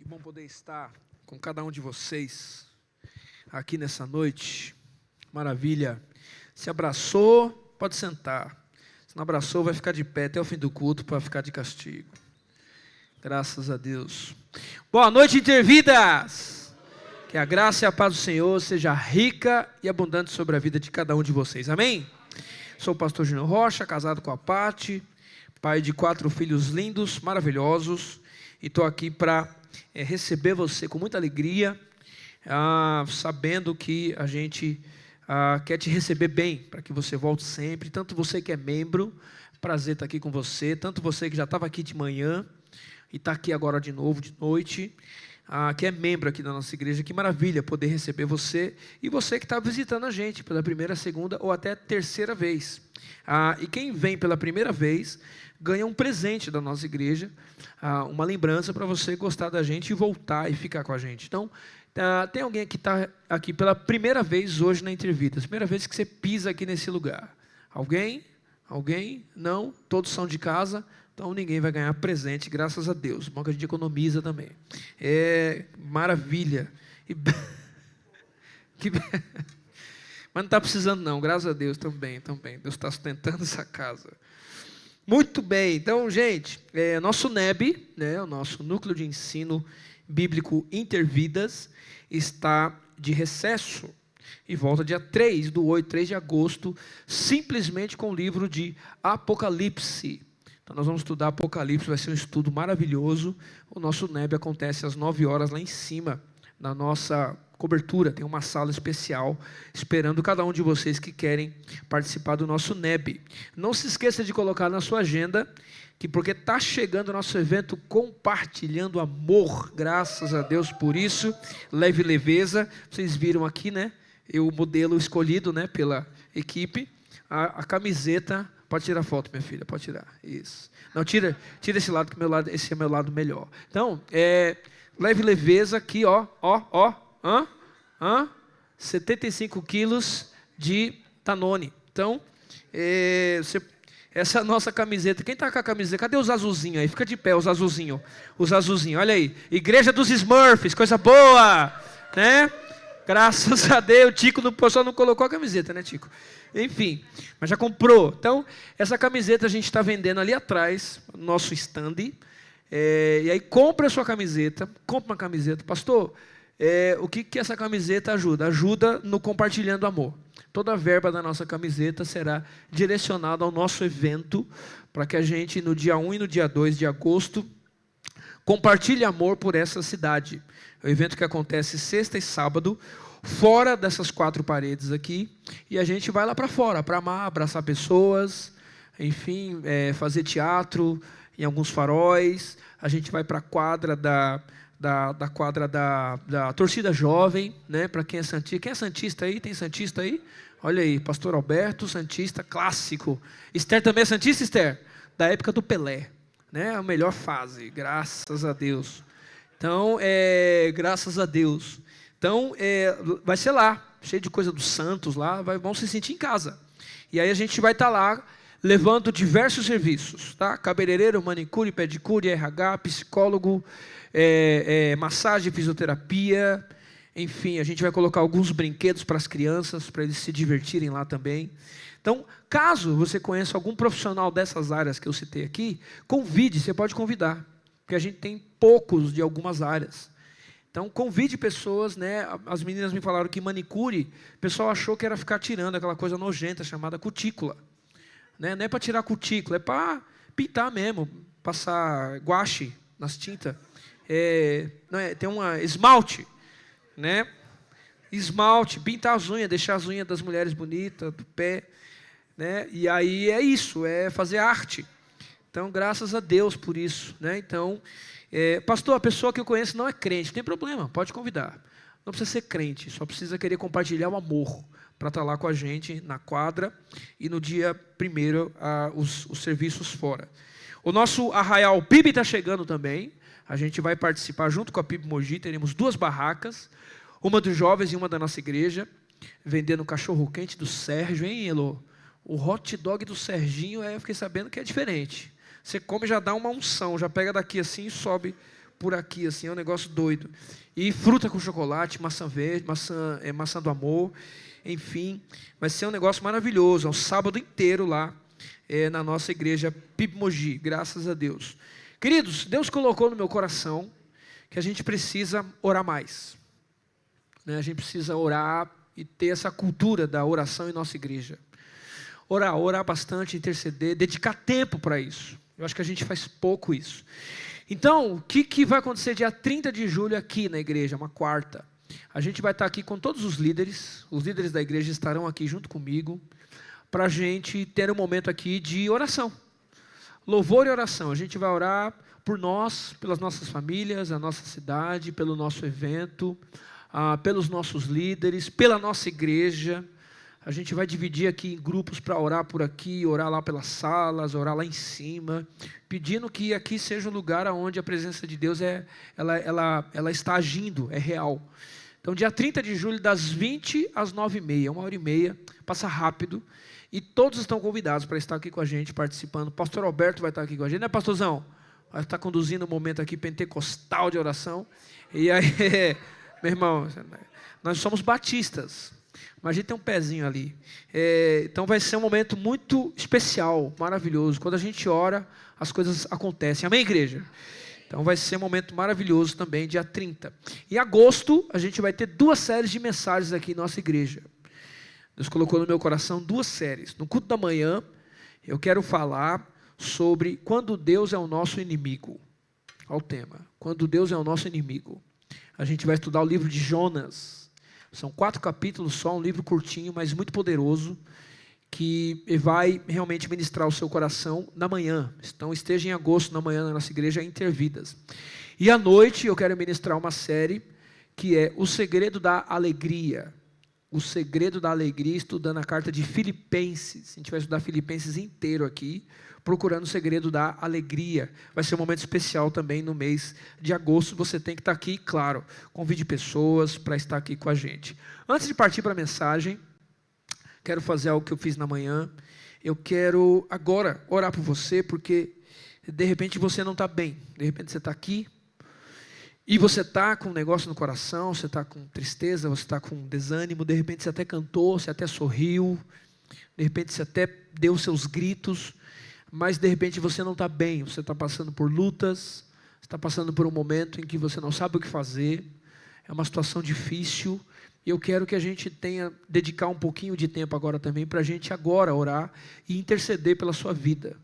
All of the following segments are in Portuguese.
Que bom poder estar com cada um de vocês aqui nessa noite. Maravilha. Se abraçou, pode sentar. Se não abraçou, vai ficar de pé até o fim do culto para ficar de castigo. Graças a Deus. Boa noite, Intervidas. Que a graça e a paz do Senhor seja rica e abundante sobre a vida de cada um de vocês. Amém? Sou o pastor Júnior Rocha, casado com a Pati, pai de 4 filhos lindos, maravilhosos. E estou aqui para receber você com muita alegria, sabendo que a gente quer te receber bem, para que você volte sempre. Tanto você que é membro, prazer estar aqui com você. Tanto você que já estava aqui de manhã e está aqui agora de novo, de noite, que é membro aqui da nossa igreja. Que maravilha poder receber você. E você que está visitando a gente pela primeira, segunda ou até terceira vez. E quem vem pela primeira vez ganha um presente da nossa igreja, uma lembrança para você gostar da gente e voltar e ficar com a gente. Então, tem alguém que está aqui pela primeira vez hoje na Intervidas, primeira vez que você pisa aqui nesse lugar. Alguém? Alguém? Não? Todos são de casa, então ninguém vai ganhar presente, graças a Deus. Bom que a gente economiza também. Maravilha. Mas não está precisando não, graças a Deus também. Deus está sustentando essa casa. Muito bem, então, gente, nosso NEB, o nosso Núcleo de Ensino Bíblico Intervidas, está de recesso e volta dia 3 de agosto, simplesmente com o livro de Apocalipse. Então, nós vamos estudar Apocalipse, vai ser um estudo maravilhoso. O nosso NEB acontece às 9 horas lá em cima, na nossa cobertura, tem uma sala especial esperando cada um de vocês que querem participar do nosso NEB. Não se esqueça de colocar na sua agenda, que porque está chegando o nosso evento Compartilhando Amor, graças a Deus por isso, leve leveza, vocês viram aqui, o modelo escolhido, pela equipe, a camiseta, pode tirar foto, minha filha, pode tirar, isso. Não, tira esse lado, que esse é meu lado melhor. Então, leve leveza aqui, 75 quilos de Danone. Então, essa nossa camiseta, quem está com a camiseta? Cadê os azulzinhos aí? Fica de pé, os azulzinhos, olha aí. Igreja dos Smurfs, coisa boa, Graças a Deus, Tico só não colocou a camiseta, Tico? Enfim, mas já comprou. Então, essa camiseta a gente está vendendo ali atrás, no nosso stand. E aí, compra a sua camiseta, compra uma camiseta. Pastor, o que essa camiseta ajuda? Ajuda no Compartilhando Amor. Toda a verba da nossa camiseta será direcionada ao nosso evento, para que a gente, no dia 1 e no dia 2 de agosto, compartilhe amor por essa cidade. É um evento que acontece sexta e sábado, fora dessas 4 paredes aqui, e a gente vai lá para fora, para amar, abraçar pessoas, enfim, fazer teatro em alguns faróis. A gente vai para a quadra da quadra da torcida jovem, para quem é santista. Quem é santista aí? Tem santista aí? Olha aí, pastor Alberto, santista clássico. Esther também é santista, Esther? Da época do Pelé, a melhor fase, graças a Deus. Então, graças a Deus. Então, vai ser lá, cheio de coisa dos santos lá, vão se sentir em casa. E aí a gente vai estar lá, levando diversos serviços, cabeleireiro, manicure, pedicure, RH, psicólogo, massagem, fisioterapia, enfim, a gente vai colocar alguns brinquedos para as crianças, para eles se divertirem lá também. Então, caso você conheça algum profissional dessas áreas que eu citei aqui, você pode convidar, porque a gente tem poucos de algumas áreas. Então, convide pessoas, As meninas me falaram que manicure, o pessoal achou que era ficar tirando aquela coisa nojenta chamada cutícula. Não é para tirar cutícula, é para pintar mesmo, passar guache nas tintas. Tem uma esmalte, Esmalte, pintar as unhas, deixar as unhas das mulheres bonitas, do pé, E aí é isso, é fazer arte. Então, graças a Deus por isso, Então, pastor, a pessoa que eu conheço não é crente, não tem problema, pode convidar. Não precisa ser crente, só precisa querer compartilhar o amor para estar lá com a gente na quadra e no dia 1º os serviços fora. O nosso Arraial PIB está chegando também. A gente vai participar junto com a PIB Mogi, teremos 2 barracas, uma dos jovens e uma da nossa igreja, vendendo cachorro-quente do Sérgio, hein, Elô? O hot dog do Serginho, eu fiquei sabendo que é diferente. Você come e já dá uma unção, já pega daqui assim e sobe por aqui, assim, é um negócio doido. E fruta com chocolate, maçã verde, maçã do amor, enfim, vai ser um negócio maravilhoso, é um sábado inteiro lá, na nossa igreja PIB Mogi, graças a Deus. Queridos, Deus colocou no meu coração que a gente precisa orar mais, né? A gente precisa orar e ter essa cultura da oração em nossa igreja. Orar bastante, interceder, dedicar tempo para isso. Eu acho que a gente faz pouco isso. Então, o que vai acontecer dia 30 de julho aqui na igreja, uma quarta? A gente vai estar aqui com todos os líderes da igreja estarão aqui junto comigo, para a gente ter um momento aqui de oração. Louvor e oração. A gente vai orar por nós, pelas nossas famílias, a nossa cidade, pelo nosso evento, pelos nossos líderes, pela nossa igreja. A gente vai dividir aqui em grupos para orar por aqui, orar lá pelas salas, orar lá em cima, pedindo que aqui seja um lugar onde a presença de Deus ela está agindo, é real. Então, dia 30 de julho, das 20 às 9h30, 1h30, passa rápido, e todos estão convidados para estar aqui com a gente, participando. O pastor Alberto vai estar aqui com a gente, né, pastorzão? Vai estar conduzindo um momento aqui pentecostal de oração. E aí, meu irmão, nós somos batistas, mas a gente tem um pezinho ali. Então vai ser um momento muito especial, maravilhoso. Quando a gente ora, as coisas acontecem. Amém, igreja? Então vai ser um momento maravilhoso também, dia 30. Em agosto, a gente vai ter 2 séries de mensagens aqui em nossa igreja. Deus colocou no meu coração 2 séries. No culto da manhã, eu quero falar sobre quando Deus é o nosso inimigo. Olha o tema. Quando Deus é o nosso inimigo. A gente vai estudar o livro de Jonas. São 4 capítulos só, um livro curtinho, mas muito poderoso, que vai realmente ministrar o seu coração na manhã. Então esteja em agosto na manhã na nossa igreja Intervidas. E à noite eu quero ministrar uma série que é O Segredo da Alegria. O Segredo da Alegria, estudando a carta de Filipenses. A gente vai estudar Filipenses inteiro aqui, procurando o segredo da alegria. Vai ser um momento especial também no mês de agosto. Você tem que estar aqui, claro, convide pessoas para estar aqui com a gente. Antes de partir para a mensagem, quero fazer algo que eu fiz na manhã. Eu quero agora orar por você, porque de repente você não está bem. De repente você está aqui e você está com um negócio no coração, você está com tristeza, você está com desânimo, de repente você até cantou, você até sorriu, de repente você até deu seus gritos, mas de repente você não está bem, você está passando por lutas, você está passando por um momento em que você não sabe o que fazer, é uma situação difícil, e eu quero que a gente dedicar um pouquinho de tempo agora também, para a gente agora orar e interceder pela sua vida.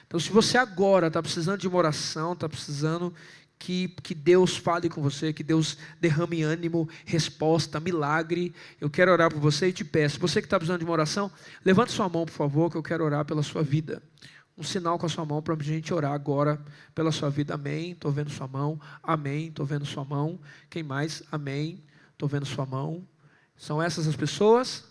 Então se você agora está precisando de uma oração, está precisando que Deus fale com você, que Deus derrame ânimo, resposta, milagre. Eu quero orar por você e te peço. Você que está precisando de uma oração, levante sua mão, por favor, que eu quero orar pela sua vida. Um sinal com a sua mão para a gente orar agora pela sua vida. Amém. Estou vendo sua mão. Amém. Estou vendo sua mão. Quem mais? Amém. Estou vendo sua mão. São essas as pessoas?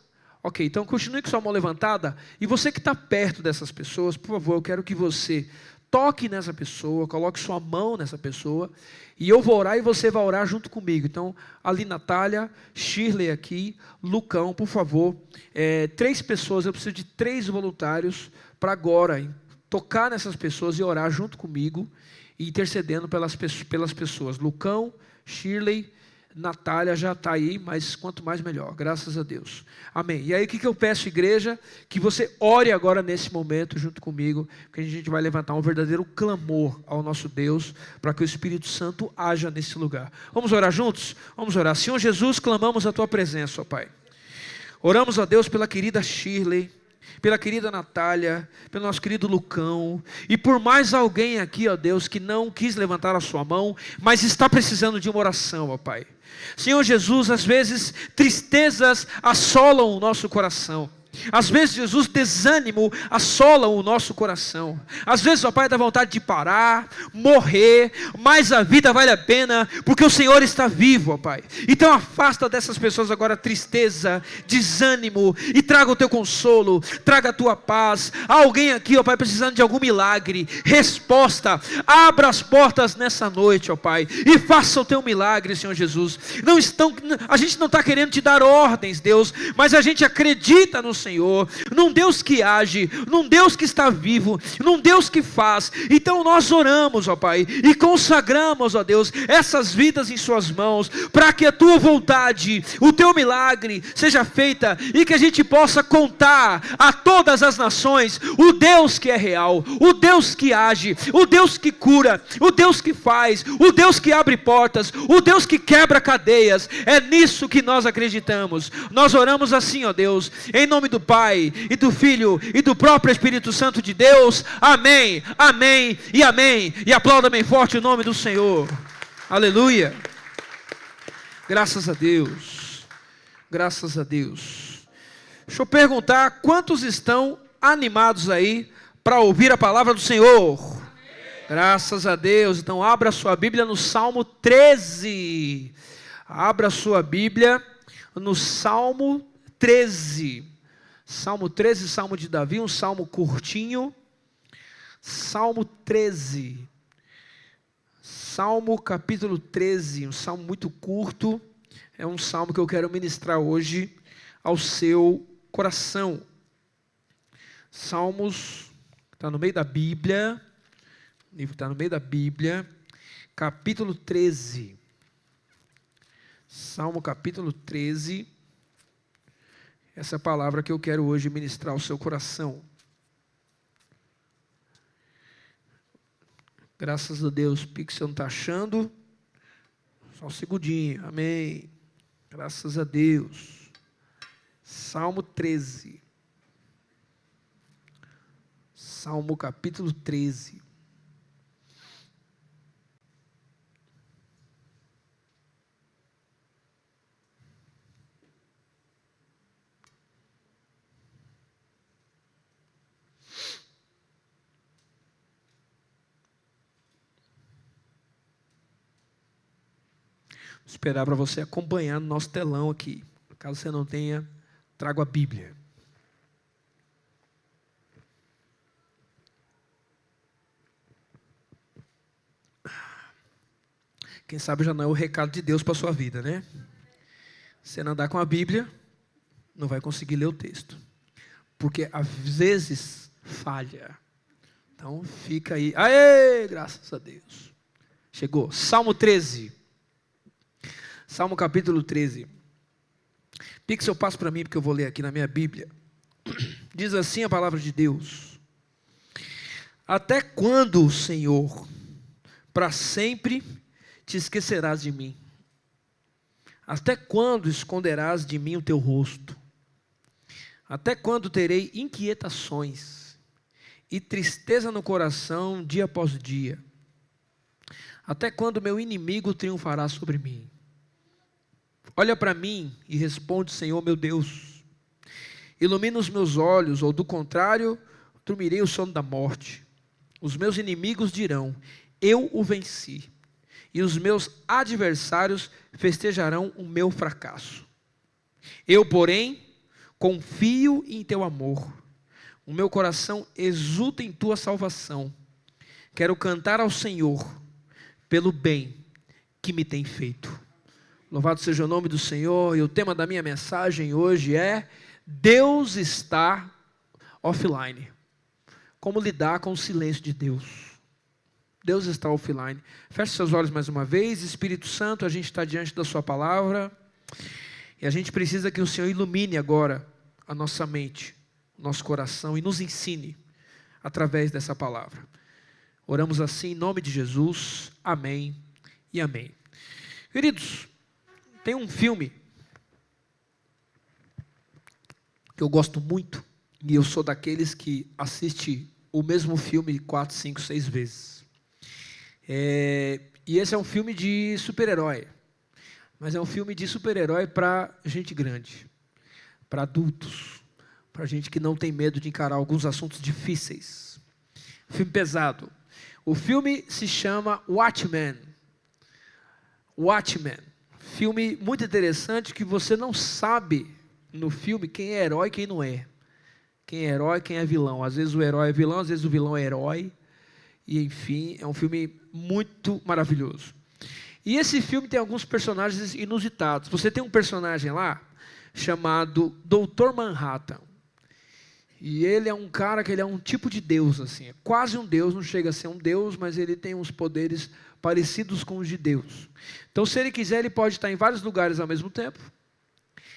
Ok, então continue com sua mão levantada. E você que está perto dessas pessoas, por favor, eu quero que você toque nessa pessoa, coloque sua mão nessa pessoa, e eu vou orar e você vai orar junto comigo. Então, ali Natália, Shirley aqui, Lucão, por favor, 3 pessoas, eu preciso de 3 voluntários para agora tocar nessas pessoas e orar junto comigo, e intercedendo pelas pessoas. Lucão, Shirley, Natália já está aí, mas quanto mais melhor, graças a Deus. Amém. E aí o que eu peço, igreja? Que você ore agora nesse momento junto comigo, porque a gente vai levantar um verdadeiro clamor ao nosso Deus, para que o Espírito Santo haja nesse lugar. Vamos orar juntos? Vamos orar. Senhor Jesus, clamamos a Tua presença, ó Pai. Oramos a Deus pela querida Shirley, pela querida Natália, pelo nosso querido Lucão, e por mais alguém aqui, ó Deus, que não quis levantar a sua mão, mas está precisando de uma oração, ó Pai. Senhor Jesus, às vezes tristezas assolam o nosso coração. Às vezes, Jesus, desânimo assola o nosso coração. Às vezes, ó Pai, dá vontade de parar, morrer, mas a vida vale a pena, porque o Senhor está vivo, ó Pai. Então afasta dessas pessoas agora tristeza, desânimo, e traga o Teu consolo, traga a Tua paz. Há alguém aqui, ó Pai, precisando de algum milagre, resposta. Abra as portas nessa noite, ó Pai, e faça o Teu milagre, Senhor Jesus. A gente não está querendo Te dar ordens, Deus, mas a gente acredita no Senhor, num Deus que age, num Deus que está vivo, num Deus que faz. Então nós oramos, ó Pai, e consagramos, ó Deus, essas vidas em suas mãos, para que a tua vontade, o teu milagre seja feita, e que a gente possa contar a todas as nações o Deus que é real, o Deus que age, o Deus que cura, o Deus que faz, o Deus que abre portas, o Deus que quebra cadeias. É nisso que nós acreditamos. Nós oramos assim, ó Deus, em nome do Pai, e do Filho, e do próprio Espírito Santo de Deus. Amém, amém e amém. E aplauda bem forte o nome do Senhor. Aleluia. Graças a Deus. Graças a Deus. Deixa eu perguntar, quantos estão animados aí para ouvir a palavra do Senhor? Amém. Graças a Deus. Então abra sua Bíblia no Salmo 13. Abra sua Bíblia no Salmo 13. Salmo 13, Salmo de Davi, um salmo curtinho. Salmo 13. Salmo capítulo 13, um salmo muito curto. É um salmo que eu quero ministrar hoje ao seu coração. Salmos, está no meio da Bíblia, livro está no meio da Bíblia, capítulo 13. Salmo capítulo 13. Essa é a palavra que eu quero hoje ministrar ao seu coração. Graças a Deus, Pixel não está achando. Só um segundinho, amém. Graças a Deus. Salmo 13. Salmo capítulo 13. Vou esperar para você acompanhar no nosso telão aqui. Caso você não tenha, trago a Bíblia. Quem sabe já não é o recado de Deus para a sua vida, né? Você não andar com a Bíblia, não vai conseguir ler o texto. Porque às vezes falha. Então fica aí. Aê, graças a Deus. Chegou. Salmo 13. Salmo capítulo 13. Pixel, passo para mim porque eu vou ler aqui na minha Bíblia. Diz assim a palavra de Deus. Até quando, Senhor, para sempre te esquecerás de mim? Até quando esconderás de mim o teu rosto? Até quando terei inquietações e tristeza no coração dia após dia? Até quando meu inimigo triunfará sobre mim? Olha para mim e responde, Senhor meu Deus. Ilumina os meus olhos, ou do contrário, dormirei o sono da morte. Os meus inimigos dirão, eu o venci. E os meus adversários festejarão o meu fracasso. Eu, porém, confio em teu amor. O meu coração exulta em tua salvação. Quero cantar ao Senhor pelo bem que me tem feito. Louvado seja o nome do Senhor. E o tema da minha mensagem hoje é Deus está offline. Como lidar com o silêncio de Deus. Deus está offline. Feche seus olhos mais uma vez. Espírito Santo, a gente está diante da sua palavra. E a gente precisa que o Senhor ilumine agora a nossa mente, o nosso coração e nos ensine através dessa palavra. Oramos assim em nome de Jesus. Amém e amém. Queridos, tem um filme que eu gosto muito, e eu sou daqueles que assiste o mesmo filme 4, 5, 6 vezes. E esse é um filme de super-herói, mas é um filme de super-herói para gente grande, para adultos, para gente que não tem medo de encarar alguns assuntos difíceis. Filme pesado. O filme se chama Watchmen. Watchmen. Filme muito interessante que você não sabe no filme quem é herói e quem não é. Quem é herói e quem é vilão. Às vezes o herói é vilão, às vezes o vilão é herói. E enfim, é um filme muito maravilhoso. E esse filme tem alguns personagens inusitados. Você tem um personagem lá chamado Dr. Manhattan. E ele é um cara que ele é um tipo de Deus, assim, é quase um Deus, não chega a ser um Deus, mas ele tem uns poderes parecidos com os de Deus. Então, se ele quiser, ele pode estar em vários lugares ao mesmo tempo.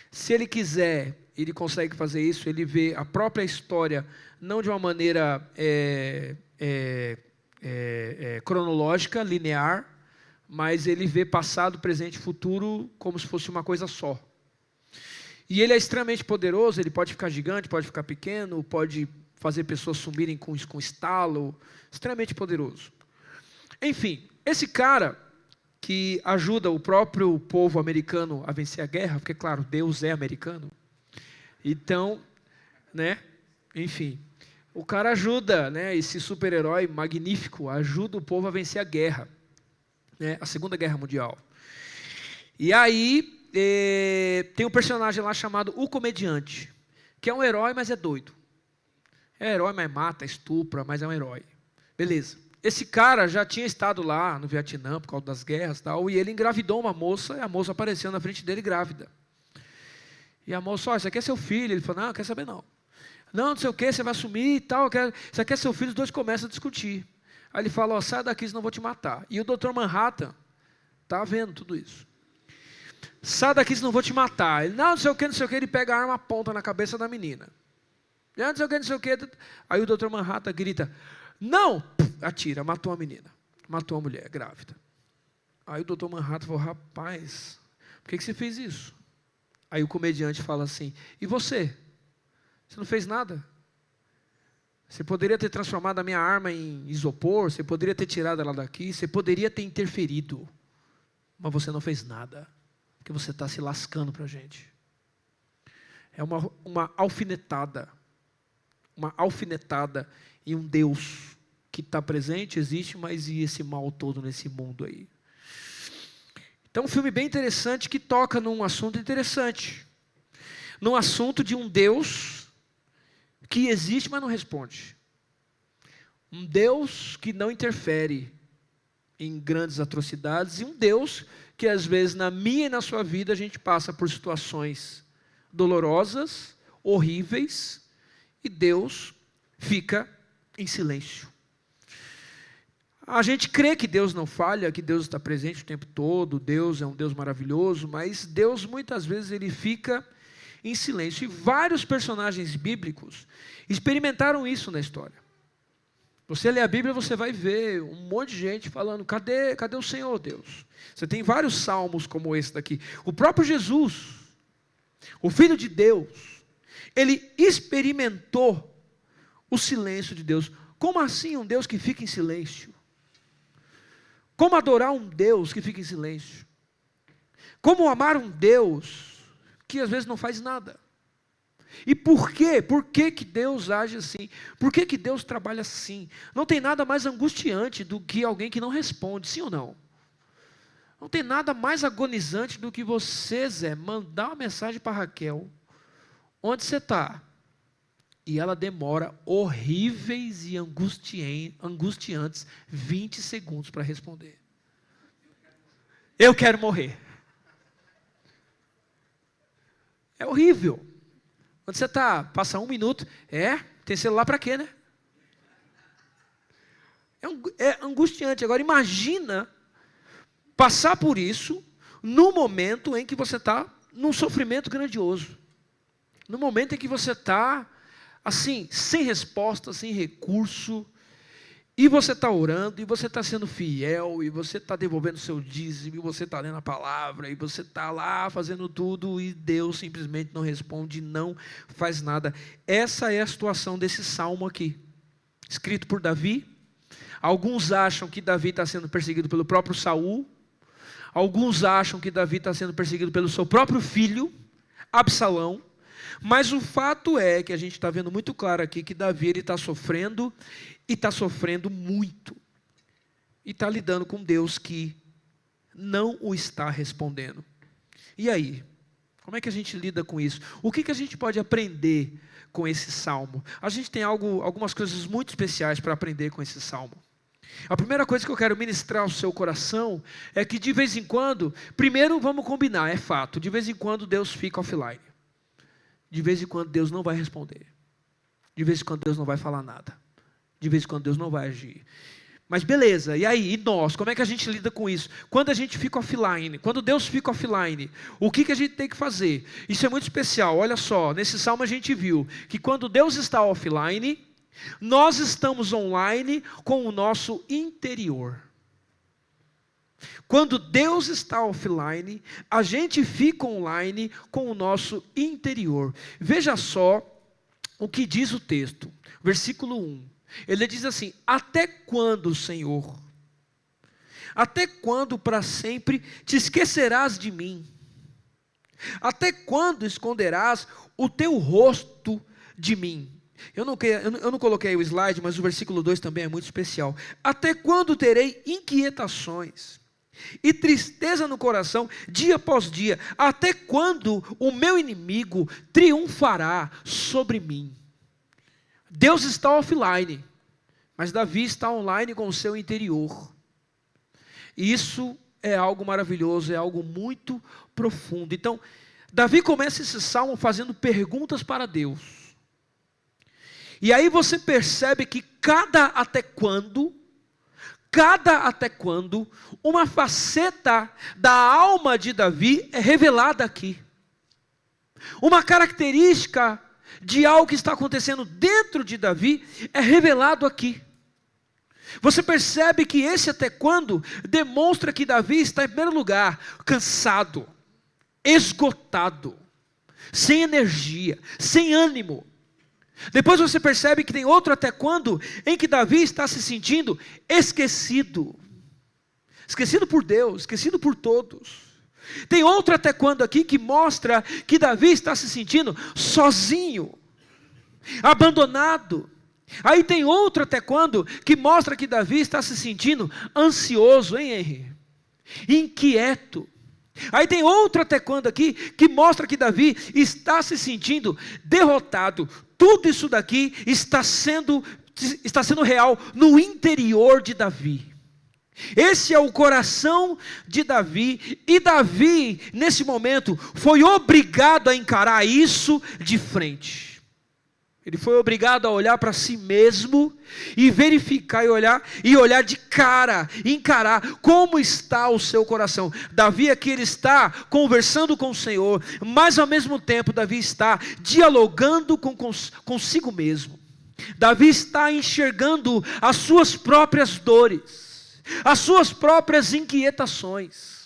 Se ele quiser, ele consegue fazer isso, ele vê a própria história, não de uma maneira cronológica, linear, mas ele vê passado, presente e futuro como se fosse uma coisa só. E ele é extremamente poderoso, ele pode ficar gigante, pode ficar pequeno, pode fazer pessoas sumirem com estalo, extremamente poderoso. Enfim, esse cara que ajuda o próprio povo americano a vencer a guerra, porque claro, Deus é americano, então, né, enfim, o cara ajuda, né, esse super-herói magnífico, ajuda o povo a vencer a guerra, né, a Segunda Guerra Mundial. E aí, tem um personagem lá chamado O Comediante, que é um herói, mas é doido. É herói, mas mata, estupra, mas é um herói. Beleza. Esse cara já tinha estado lá no Vietnã por causa das guerras e tal, e ele engravidou uma moça, e a moça apareceu na frente dele grávida. E a moça, ó, isso aqui é seu filho. Ele falou, não, quer saber não. Não sei o que, você vai assumir e tal, isso aqui é seu filho, os dois começam a discutir. Aí ele fala, ó, sai daqui, senão eu vou te matar. E o Dr. Manhattan está vendo tudo isso. Sai daqui, senão eu vou te matar. Ele, não sei o que, ele pega a arma, aponta na cabeça da menina. Não sei o que. Aí o Dr. Manhattan grita, não! Atira, matou a menina. Matou a mulher, grávida. Aí o Dr. Manhattan falou, rapaz, por que você fez isso? Aí o comediante fala assim, e você? Você não fez nada? Você poderia ter transformado a minha arma em isopor, você poderia ter tirado ela daqui, você poderia ter interferido, mas você não fez nada, porque você está se lascando para a gente. É uma alfinetada em um Deus que está presente, existe, mas e esse mal todo nesse mundo aí? Então, um filme bem interessante que toca num assunto interessante. Num assunto de um Deus que existe, mas não responde. Um Deus que não interfere em grandes atrocidades. E um Deus que, às vezes, na minha e na sua vida, a gente passa por situações dolorosas, horríveis, e Deus fica em silêncio. A gente crê que Deus não falha, que Deus está presente o tempo todo, Deus é um Deus maravilhoso, mas Deus muitas vezes ele fica em silêncio. E vários personagens bíblicos experimentaram isso na história. Você lê a Bíblia, você vai ver um monte de gente falando, cadê o Senhor Deus? Você tem vários salmos como esse daqui. O próprio Jesus, o Filho de Deus, ele experimentou o silêncio de Deus. Como assim um Deus que fica em silêncio? Como adorar um Deus que fica em silêncio? Como amar um Deus que às vezes não faz nada? E por quê? Por que que Deus age assim? Por que que Deus trabalha assim? Não tem nada mais angustiante do que alguém que não responde, sim ou não? Não tem nada mais agonizante do que você, Zé, mandar uma mensagem para Raquel. Onde você está? E ela demora horríveis e angustiantes 20 segundos para responder. Eu quero morrer. É horrível. Onde você está? Passa 1 minuto. Tem celular para quê, né? É angustiante. Agora imagina passar por isso no momento em que você está num sofrimento grandioso. No momento em que você está assim, sem resposta, sem recurso, e você está orando, e você está sendo fiel, e você está devolvendo o seu dízimo, e você está lendo a palavra, e você está lá fazendo tudo, e Deus simplesmente não responde, não faz nada. Essa é a situação desse salmo aqui, escrito por Davi. Alguns acham que Davi está sendo perseguido pelo próprio Saul, alguns acham que Davi está sendo perseguido pelo seu próprio filho, Absalão. Mas o fato é que a gente está vendo muito claro aqui que Davi está sofrendo, e está sofrendo muito. E está lidando com Deus que não o está respondendo. E aí? Como é que a gente lida com isso? O que a gente pode aprender com esse salmo? A gente tem algumas coisas muito especiais para aprender com esse salmo. A primeira coisa que eu quero ministrar ao seu coração é que de vez em quando, primeiro vamos combinar, é fato, de vez em quando Deus fica offline. De vez em quando Deus não vai responder. De vez em quando Deus não vai falar nada. De vez em quando Deus não vai agir. Mas beleza, e aí? E nós? Como é que a gente lida com isso? Quando a gente fica offline, quando Deus fica offline, o que a gente tem que fazer? Isso é muito especial, olha só, nesse salmo a gente viu que quando Deus está offline, nós estamos online com o nosso interior. Quando Deus está offline, a gente fica online com o nosso interior. Veja só o que diz o texto, versículo 1. Ele diz assim: até quando, Senhor? Até quando para sempre te esquecerás de mim? Até quando esconderás o teu rosto de mim? Eu não coloquei o slide, mas o versículo 2 também é muito especial. Até quando terei inquietações e tristeza no coração, dia após dia? Até quando o meu inimigo triunfará sobre mim? Deus está offline, mas Davi está online com o seu interior. E isso é algo maravilhoso, é algo muito profundo. Então, Davi começa esse salmo fazendo perguntas para Deus. E aí você percebe que cada até quando, uma faceta da alma de Davi é revelada aqui. Uma característica de algo que está acontecendo dentro de Davi é revelado aqui. Você percebe que esse até quando demonstra que Davi está em primeiro lugar cansado, esgotado, sem energia, sem ânimo. Depois você percebe que tem outro até quando em que Davi está se sentindo esquecido. Esquecido por Deus, esquecido por todos. Tem outro até quando aqui que mostra que Davi está se sentindo sozinho, abandonado. Aí tem outro até quando que mostra que Davi está se sentindo ansioso, hein, Henry? Inquieto. Aí tem outro até quando aqui que mostra que Davi está se sentindo derrotado. Tudo isso daqui está sendo real no interior de Davi. Esse é o coração de Davi, e Davi, nesse momento, foi obrigado a encarar isso de frente. Ele foi obrigado a olhar para si mesmo e verificar e olhar de cara, encarar como está o seu coração. Davi aqui ele está conversando com o Senhor, mas ao mesmo tempo Davi está dialogando consigo mesmo. Davi está enxergando as suas próprias dores, as suas próprias inquietações.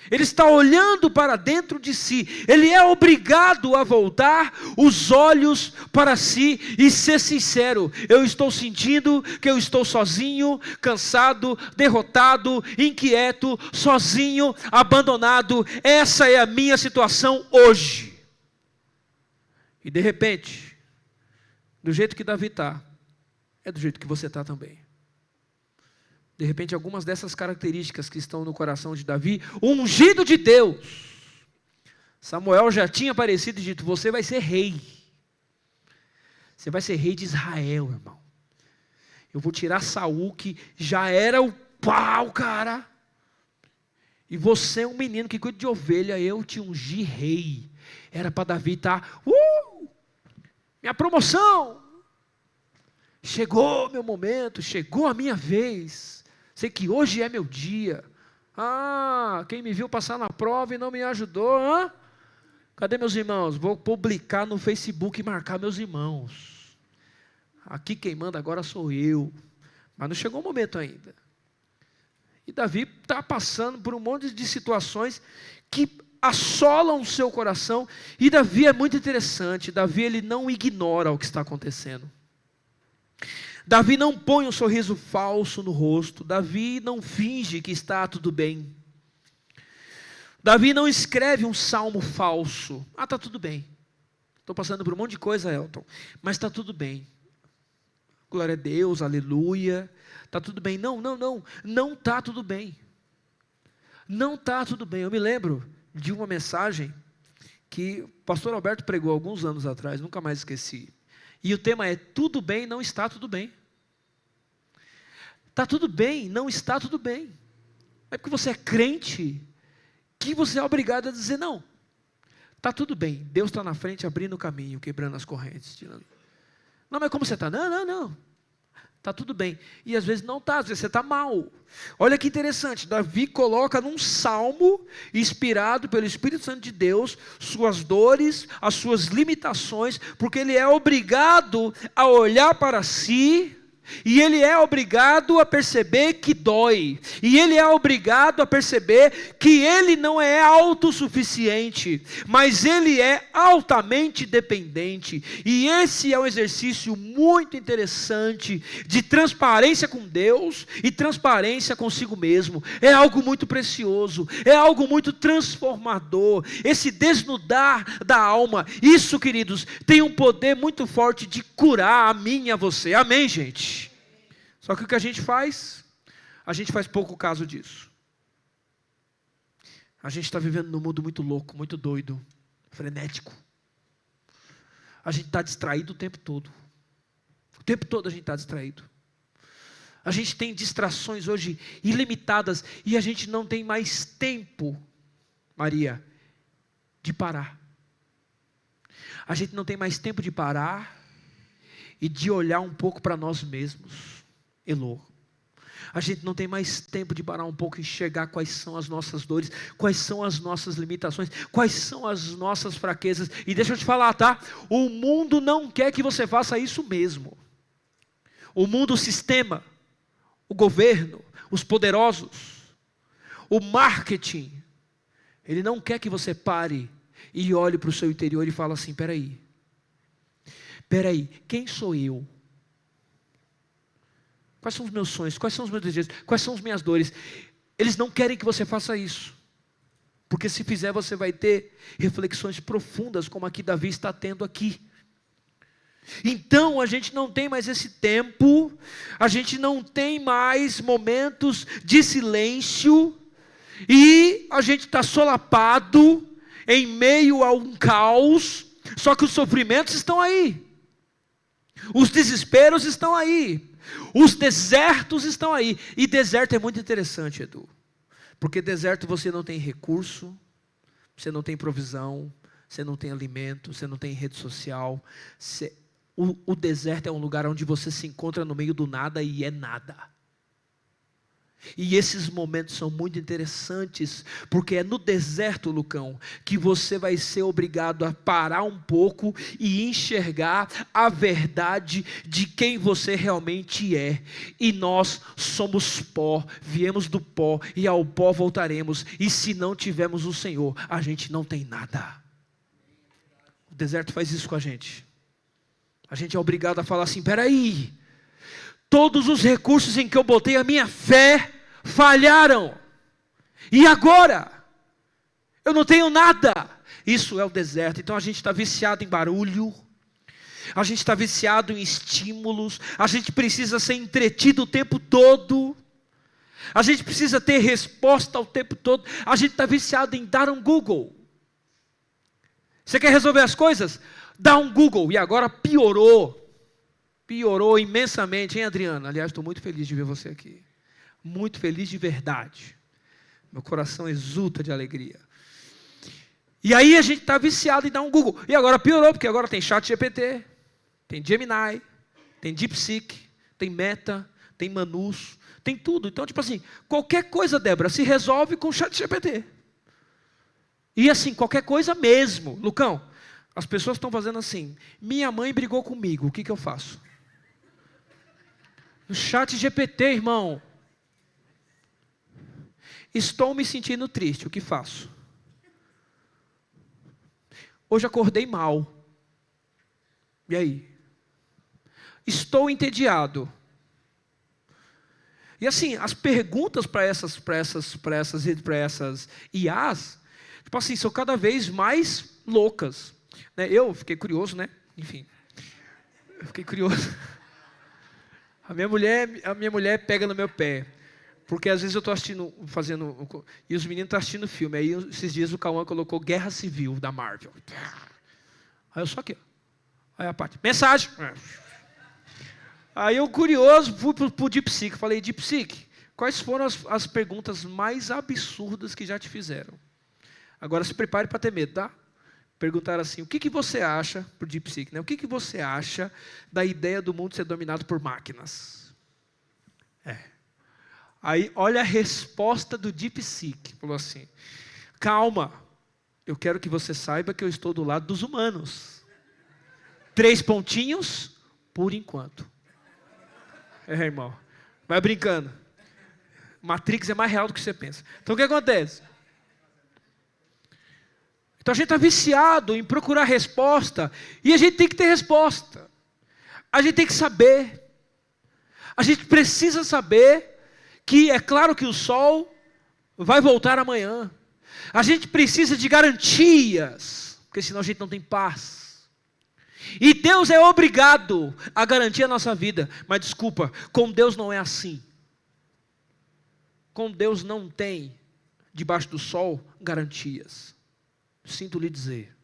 Ele está olhando para dentro de si. Ele é obrigado a voltar os olhos para si e ser sincero. Eu estou sentindo que eu estou sozinho, cansado, derrotado, inquieto, sozinho, abandonado. Essa é a minha situação hoje. E de repente, do jeito que Davi está, é do jeito que você está também. De repente, algumas dessas características que estão no coração de Davi, o ungido de Deus. Samuel já tinha aparecido e dito: você vai ser rei. Você vai ser rei de Israel, irmão. Eu vou tirar Saul, que já era o pau, cara. E você é um menino que cuida de ovelha, eu te ungi rei. Era para Davi estar, minha promoção. Chegou meu momento, chegou a minha vez. Sei que hoje é meu dia. Quem me viu passar na prova e não me ajudou, Cadê meus irmãos? Vou publicar no Facebook e marcar meus irmãos. Aqui quem manda agora sou eu. Mas não chegou o momento ainda. E Davi está passando por um monte de situações que assolam o seu coração. E Davi é muito interessante. Davi ele não ignora o que está acontecendo. Davi não põe um sorriso falso no rosto. Davi não finge que está tudo bem. Davi não escreve um salmo falso. Está tudo bem. Estou passando por um monte de coisa, Elton, mas está tudo bem. Glória a Deus, aleluia. Está tudo bem. Não está tudo bem. Não está tudo bem. Eu me lembro de uma mensagem que o pastor Alberto pregou alguns anos atrás, nunca mais esqueci. E o tema é: tudo bem, não está tudo bem. Está tudo bem, não está tudo bem. Não é porque você é crente que você é obrigado a dizer não. Está tudo bem, Deus está na frente abrindo o caminho, quebrando as correntes. Não, mas como você está? Não. Está tudo bem. E às vezes não está, às vezes você está mal. Olha que interessante, Davi coloca num salmo, inspirado pelo Espírito Santo de Deus, suas dores, as suas limitações, porque ele é obrigado a olhar para si, e ele é obrigado a perceber que dói, e ele é obrigado a perceber que ele não é autossuficiente, mas ele é altamente dependente, e esse é um exercício muito interessante, de transparência com Deus, e transparência consigo mesmo, é algo muito precioso, é algo muito transformador, esse desnudar da alma, isso queridos, tem um poder muito forte de curar a mim e a você, amém gente? Só que o que a gente faz pouco caso disso. A gente está vivendo num mundo muito louco, muito doido, frenético. A gente está distraído o tempo todo. O tempo todo a gente está distraído. A gente tem distrações hoje ilimitadas e a gente não tem mais tempo, Maria, de parar. A gente não tem mais tempo de parar e de olhar um pouco para nós mesmos. Elô. A gente não tem mais tempo de parar um pouco e enxergar quais são as nossas dores, quais são as nossas limitações, quais são as nossas fraquezas. E deixa eu te falar, tá? O mundo não quer que você faça isso mesmo. O mundo, o sistema, o governo, os poderosos, o marketing, ele não quer que você pare e olhe para o seu interior e fale assim, peraí, quem sou eu? Quais são os meus sonhos? Quais são os meus desejos? Quais são as minhas dores? Eles não querem que você faça isso. Porque se fizer, você vai ter reflexões profundas, como a que Davi está tendo aqui. Então, a gente não tem mais esse tempo, a gente não tem mais momentos de silêncio, e a gente está solapado, em meio a um caos, só que os sofrimentos estão aí. Os desesperos estão aí. Os desertos estão aí. E deserto é muito interessante, Edu. Porque deserto você não tem recurso, você não tem provisão, você não tem alimento, você não tem rede social. O deserto é um lugar onde você se encontra no meio do nada e é nada. E esses momentos são muito interessantes, porque é no deserto, Lucão, que você vai ser obrigado a parar um pouco e enxergar a verdade de quem você realmente é. E nós somos pó, viemos do pó e ao pó voltaremos. E se não tivermos o Senhor, a gente não tem nada. O deserto faz isso com a gente. A gente é obrigado a falar assim, peraí, todos os recursos em que eu botei a minha fé falharam. E agora? Eu não tenho nada. Isso é o deserto. Então a gente está viciado em barulho. A gente está viciado em estímulos. A gente precisa ser entretido o tempo todo. A gente precisa ter resposta o tempo todo. A gente está viciado em dar um Google. Você quer resolver as coisas? Dá um Google. E agora piorou. Piorou imensamente, hein, Adriana? Aliás, estou muito feliz de ver você aqui. Muito feliz de verdade. Meu coração exulta de alegria. E aí a gente está viciado em dar um Google. E agora piorou, porque agora tem ChatGPT, tem Gemini, tem DeepSeek, tem Meta, tem Manus, tem tudo. Então, tipo assim, qualquer coisa, Débora, se resolve com ChatGPT. E assim, qualquer coisa mesmo. Lucão, as pessoas estão fazendo assim, minha mãe brigou comigo, o que eu faço? No ChatGPT, irmão. Estou me sentindo triste, o que faço? Hoje acordei mal. E aí? Estou entediado. E assim, as perguntas para essas IAs, tipo assim, são cada vez mais loucas. Eu fiquei curioso, né? Enfim. Eu fiquei curioso. A minha mulher pega no meu pé. Porque às vezes eu estou fazendo, e os meninos estão assistindo filme. Aí esses dias o Cauã colocou Guerra Civil da Marvel. Aí eu só aqui. Aí a parte, mensagem. Aí eu curioso, fui para o DeepSeek. Falei, DeepSeek, quais foram as perguntas mais absurdas que já te fizeram? Agora se prepare para ter medo, tá? perguntaram assim, o que você acha, para o DeepSeek, né? O que você acha da ideia do mundo ser dominado por máquinas? Aí, olha a resposta do DeepSeek, falou assim, calma, eu quero que você saiba que eu estou do lado dos humanos. 3 pontinhos, por enquanto. Irmão, vai brincando. Matrix é mais real do que você pensa. Então o que acontece? Então a gente está viciado em procurar resposta, e a gente tem que ter resposta. A gente tem que saber. A gente precisa saber que é claro que o sol vai voltar amanhã. A gente precisa de garantias, porque senão a gente não tem paz. E Deus é obrigado a garantir a nossa vida. Mas desculpa, com Deus não é assim. Com Deus não tem, debaixo do sol, garantias. Sinto lhe dizer.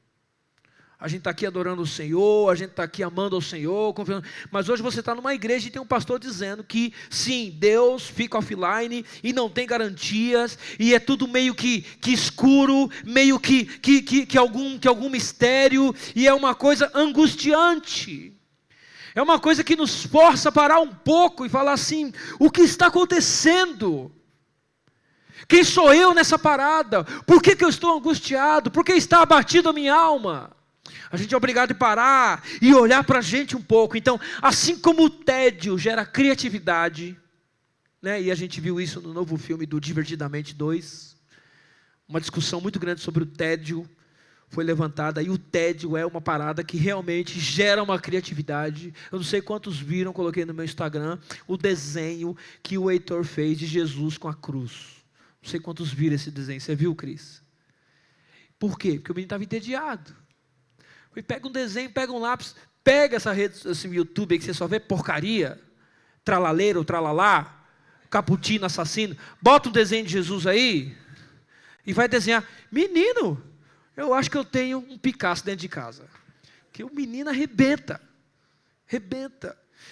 A gente está aqui adorando o Senhor, a gente está aqui amando ao Senhor, confiando. Mas hoje você está numa igreja e tem um pastor dizendo que sim, Deus fica offline e não tem garantias, e é tudo meio que escuro, meio que algum mistério, e é uma coisa angustiante. É uma coisa que nos força a parar um pouco e falar assim, o que está acontecendo? Quem sou eu nessa parada? Por que eu estou angustiado? Por que está abatido a minha alma? A gente é obrigado a parar e olhar para a gente um pouco. Então, assim como o tédio gera criatividade, né? E a gente viu isso no novo filme do Divertidamente 2, uma discussão muito grande sobre o tédio foi levantada, e o tédio é uma parada que realmente gera uma criatividade. Eu não sei quantos viram, coloquei no meu Instagram, o desenho que o Heitor fez de Jesus com a cruz. Não sei quantos viram esse desenho, você viu, Cris? Por quê? Porque o menino estava entediado. E pega um desenho, pega um lápis, pega essa rede, esse YouTube aí que você só vê porcaria, tralaleiro, tralalá, caputino, assassino, bota um desenho de Jesus aí, e vai desenhar. Menino, eu acho que eu tenho um Picasso dentro de casa, que o menino arrebenta.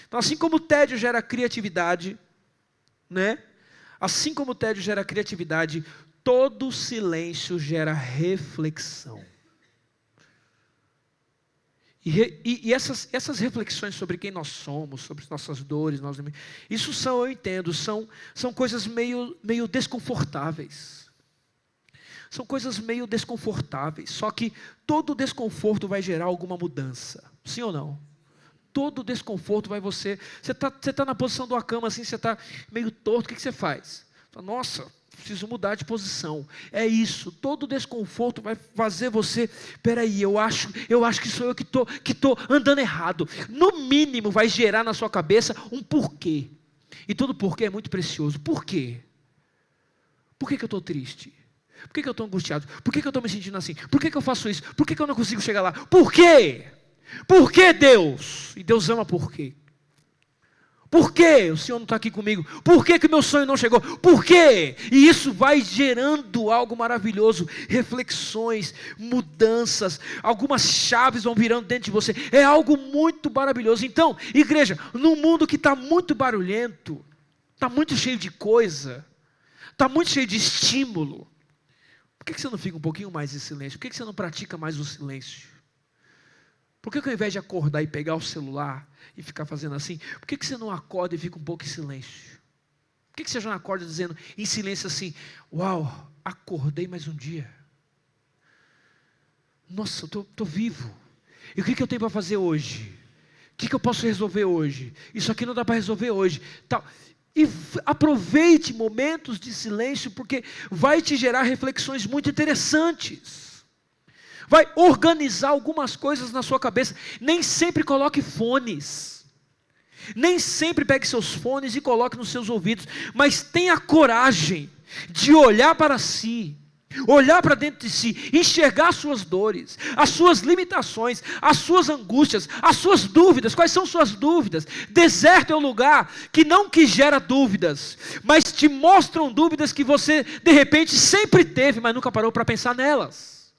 Então, assim como o tédio gera criatividade, né? Assim como o tédio gera criatividade, todo silêncio gera reflexão. E essas reflexões sobre quem nós somos, sobre nossas dores, isso eu entendo, são coisas meio desconfortáveis. São coisas meio desconfortáveis, só que todo desconforto vai gerar alguma mudança, sim ou não? Todo desconforto vai você está na posição de uma cama assim, você está meio torto, o que você faz? Nossa, preciso mudar de posição. É isso, todo desconforto vai fazer você, peraí, eu acho que sou eu que estou andando errado. No mínimo vai gerar na sua cabeça um porquê. E todo porquê é muito precioso. Por quê? Por que eu estou triste? Por que eu estou angustiado? Por que eu estou me sentindo assim? Por que eu faço isso? Por que eu não consigo chegar lá? Por quê? Por que Deus? E Deus ama por quê? Por que o Senhor não está aqui comigo? Por que o meu sonho não chegou? Por quê? E isso vai gerando algo maravilhoso, reflexões, mudanças, algumas chaves vão virando dentro de você, é algo muito maravilhoso. Então, igreja, num mundo que está muito barulhento, está muito cheio de coisa, está muito cheio de estímulo, por que você não fica um pouquinho mais em silêncio? Por que você não pratica mais o silêncio? Por que ao invés de acordar e pegar o celular e ficar fazendo assim, por que você não acorda e fica um pouco em silêncio? Por que você já não acorda dizendo em silêncio assim, uau, acordei mais um dia. Nossa, eu estou vivo. E o que eu tenho para fazer hoje? O que eu posso resolver hoje? Isso aqui não dá para resolver hoje. Tal. E aproveite momentos de silêncio, porque vai te gerar reflexões muito interessantes. Vai organizar algumas coisas na sua cabeça. Nem sempre coloque fones. Nem sempre pegue seus fones e coloque nos seus ouvidos. Mas tenha coragem de olhar para si. Olhar para dentro de si, enxergar as suas dores, as suas limitações, as suas angústias, as suas dúvidas. Quais são suas dúvidas? Deserto é um lugar que gera dúvidas, mas te mostram dúvidas que você de repente sempre teve, mas nunca parou para pensar nelas.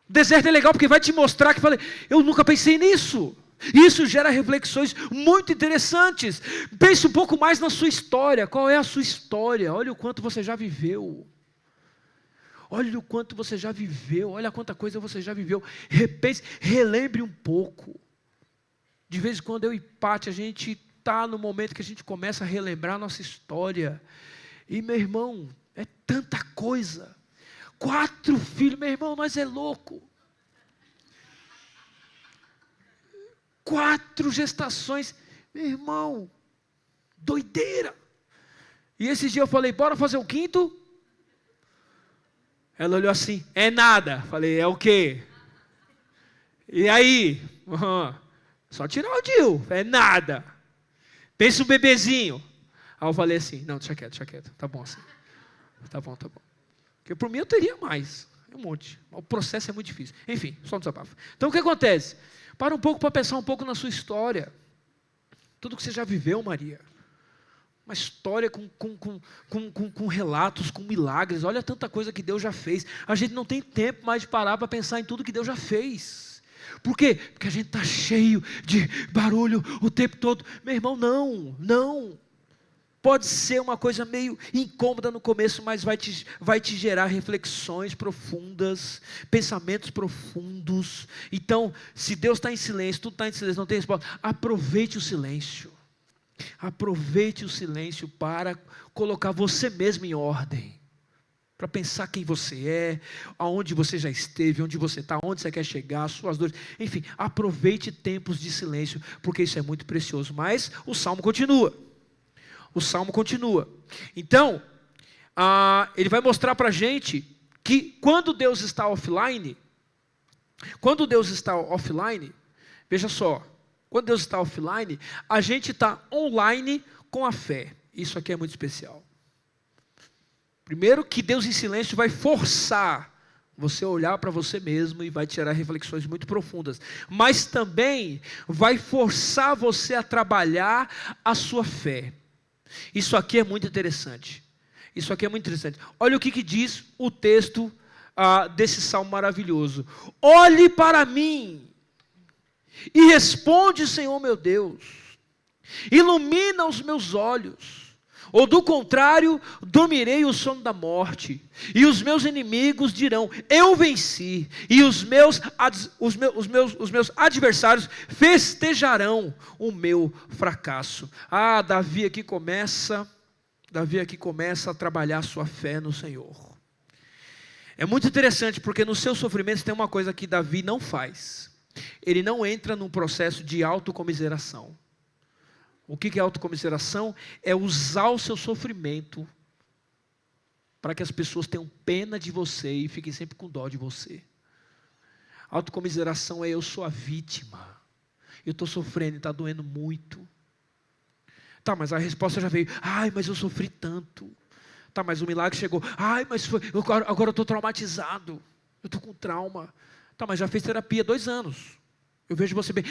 O deserto é legal porque vai te mostrar que eu nunca pensei nisso. Isso gera reflexões muito interessantes. Pense um pouco mais na sua história. Qual é a sua história? Olha o quanto você já viveu. olha o quanto você já viveu, olha quanta coisa você já viveu. Repense, relembre um pouco. De vez em quando eu e Pati, a gente está no momento que a gente começa a relembrar a nossa história. E meu irmão, é tanta coisa. 4 filhos, meu irmão, nós é louco. 4 gestações, meu irmão, doideira. E esse dia eu falei, bora fazer o 5º? Ela olhou assim, é nada. Falei, é o quê? E aí? Só tirar o DIU, é nada. Pensa um bebezinho. Aí eu falei assim, não, deixa quieto, tá bom assim. Tá bom. Porque por mim eu teria mais, um monte. O processo é muito difícil. Enfim, só um desabafo. Então o que acontece? Para um pouco para pensar um pouco na sua história. Tudo que você já viveu, Maria. Uma história com relatos, com milagres. Olha tanta coisa que Deus já fez. A gente não tem tempo mais de parar para pensar em tudo que Deus já fez. Por quê? Porque a gente está cheio de barulho o tempo todo. Meu irmão, não. Pode ser uma coisa meio incômoda no começo, mas vai te gerar reflexões profundas, pensamentos profundos. Então, se Deus está em silêncio, tudo está em silêncio, não tem resposta, aproveite o silêncio. Aproveite o silêncio para colocar você mesmo em ordem. Para pensar quem você é, aonde você já esteve, onde você está, onde você quer chegar, suas dores. Enfim, aproveite tempos de silêncio, porque isso é muito precioso. Mas o Salmo continua. Então, ele vai mostrar para a gente que quando Deus está offline, veja só, quando Deus está offline, a gente está online com a fé. Isso aqui é muito especial. Primeiro que Deus em silêncio vai forçar você a olhar para você mesmo e vai tirar reflexões muito profundas. Mas também vai forçar você a trabalhar a sua fé. Isso aqui é muito interessante. Olha o que diz o texto desse salmo maravilhoso. Olhe para mim e responde, Senhor meu Deus. Ilumina os meus olhos. Ou do contrário, dormirei o sono da morte. E os meus inimigos dirão, eu venci. E os meus adversários festejarão o meu fracasso. Davi aqui começa a trabalhar a sua fé no Senhor. É muito interessante, porque nos seus sofrimentos tem uma coisa que Davi não faz. Ele não entra num processo de autocomiseração. O que é autocomiseração? É usar o seu sofrimento para que as pessoas tenham pena de você e fiquem sempre com dó de você. Autocomiseração é eu sou a vítima. Eu estou sofrendo e está doendo muito. Tá, mas a resposta já veio. Mas eu sofri tanto. Tá, mas o milagre chegou. Mas agora eu estou traumatizado. Eu estou com trauma. Tá, mas já fez terapia 2 anos. Eu vejo você bem.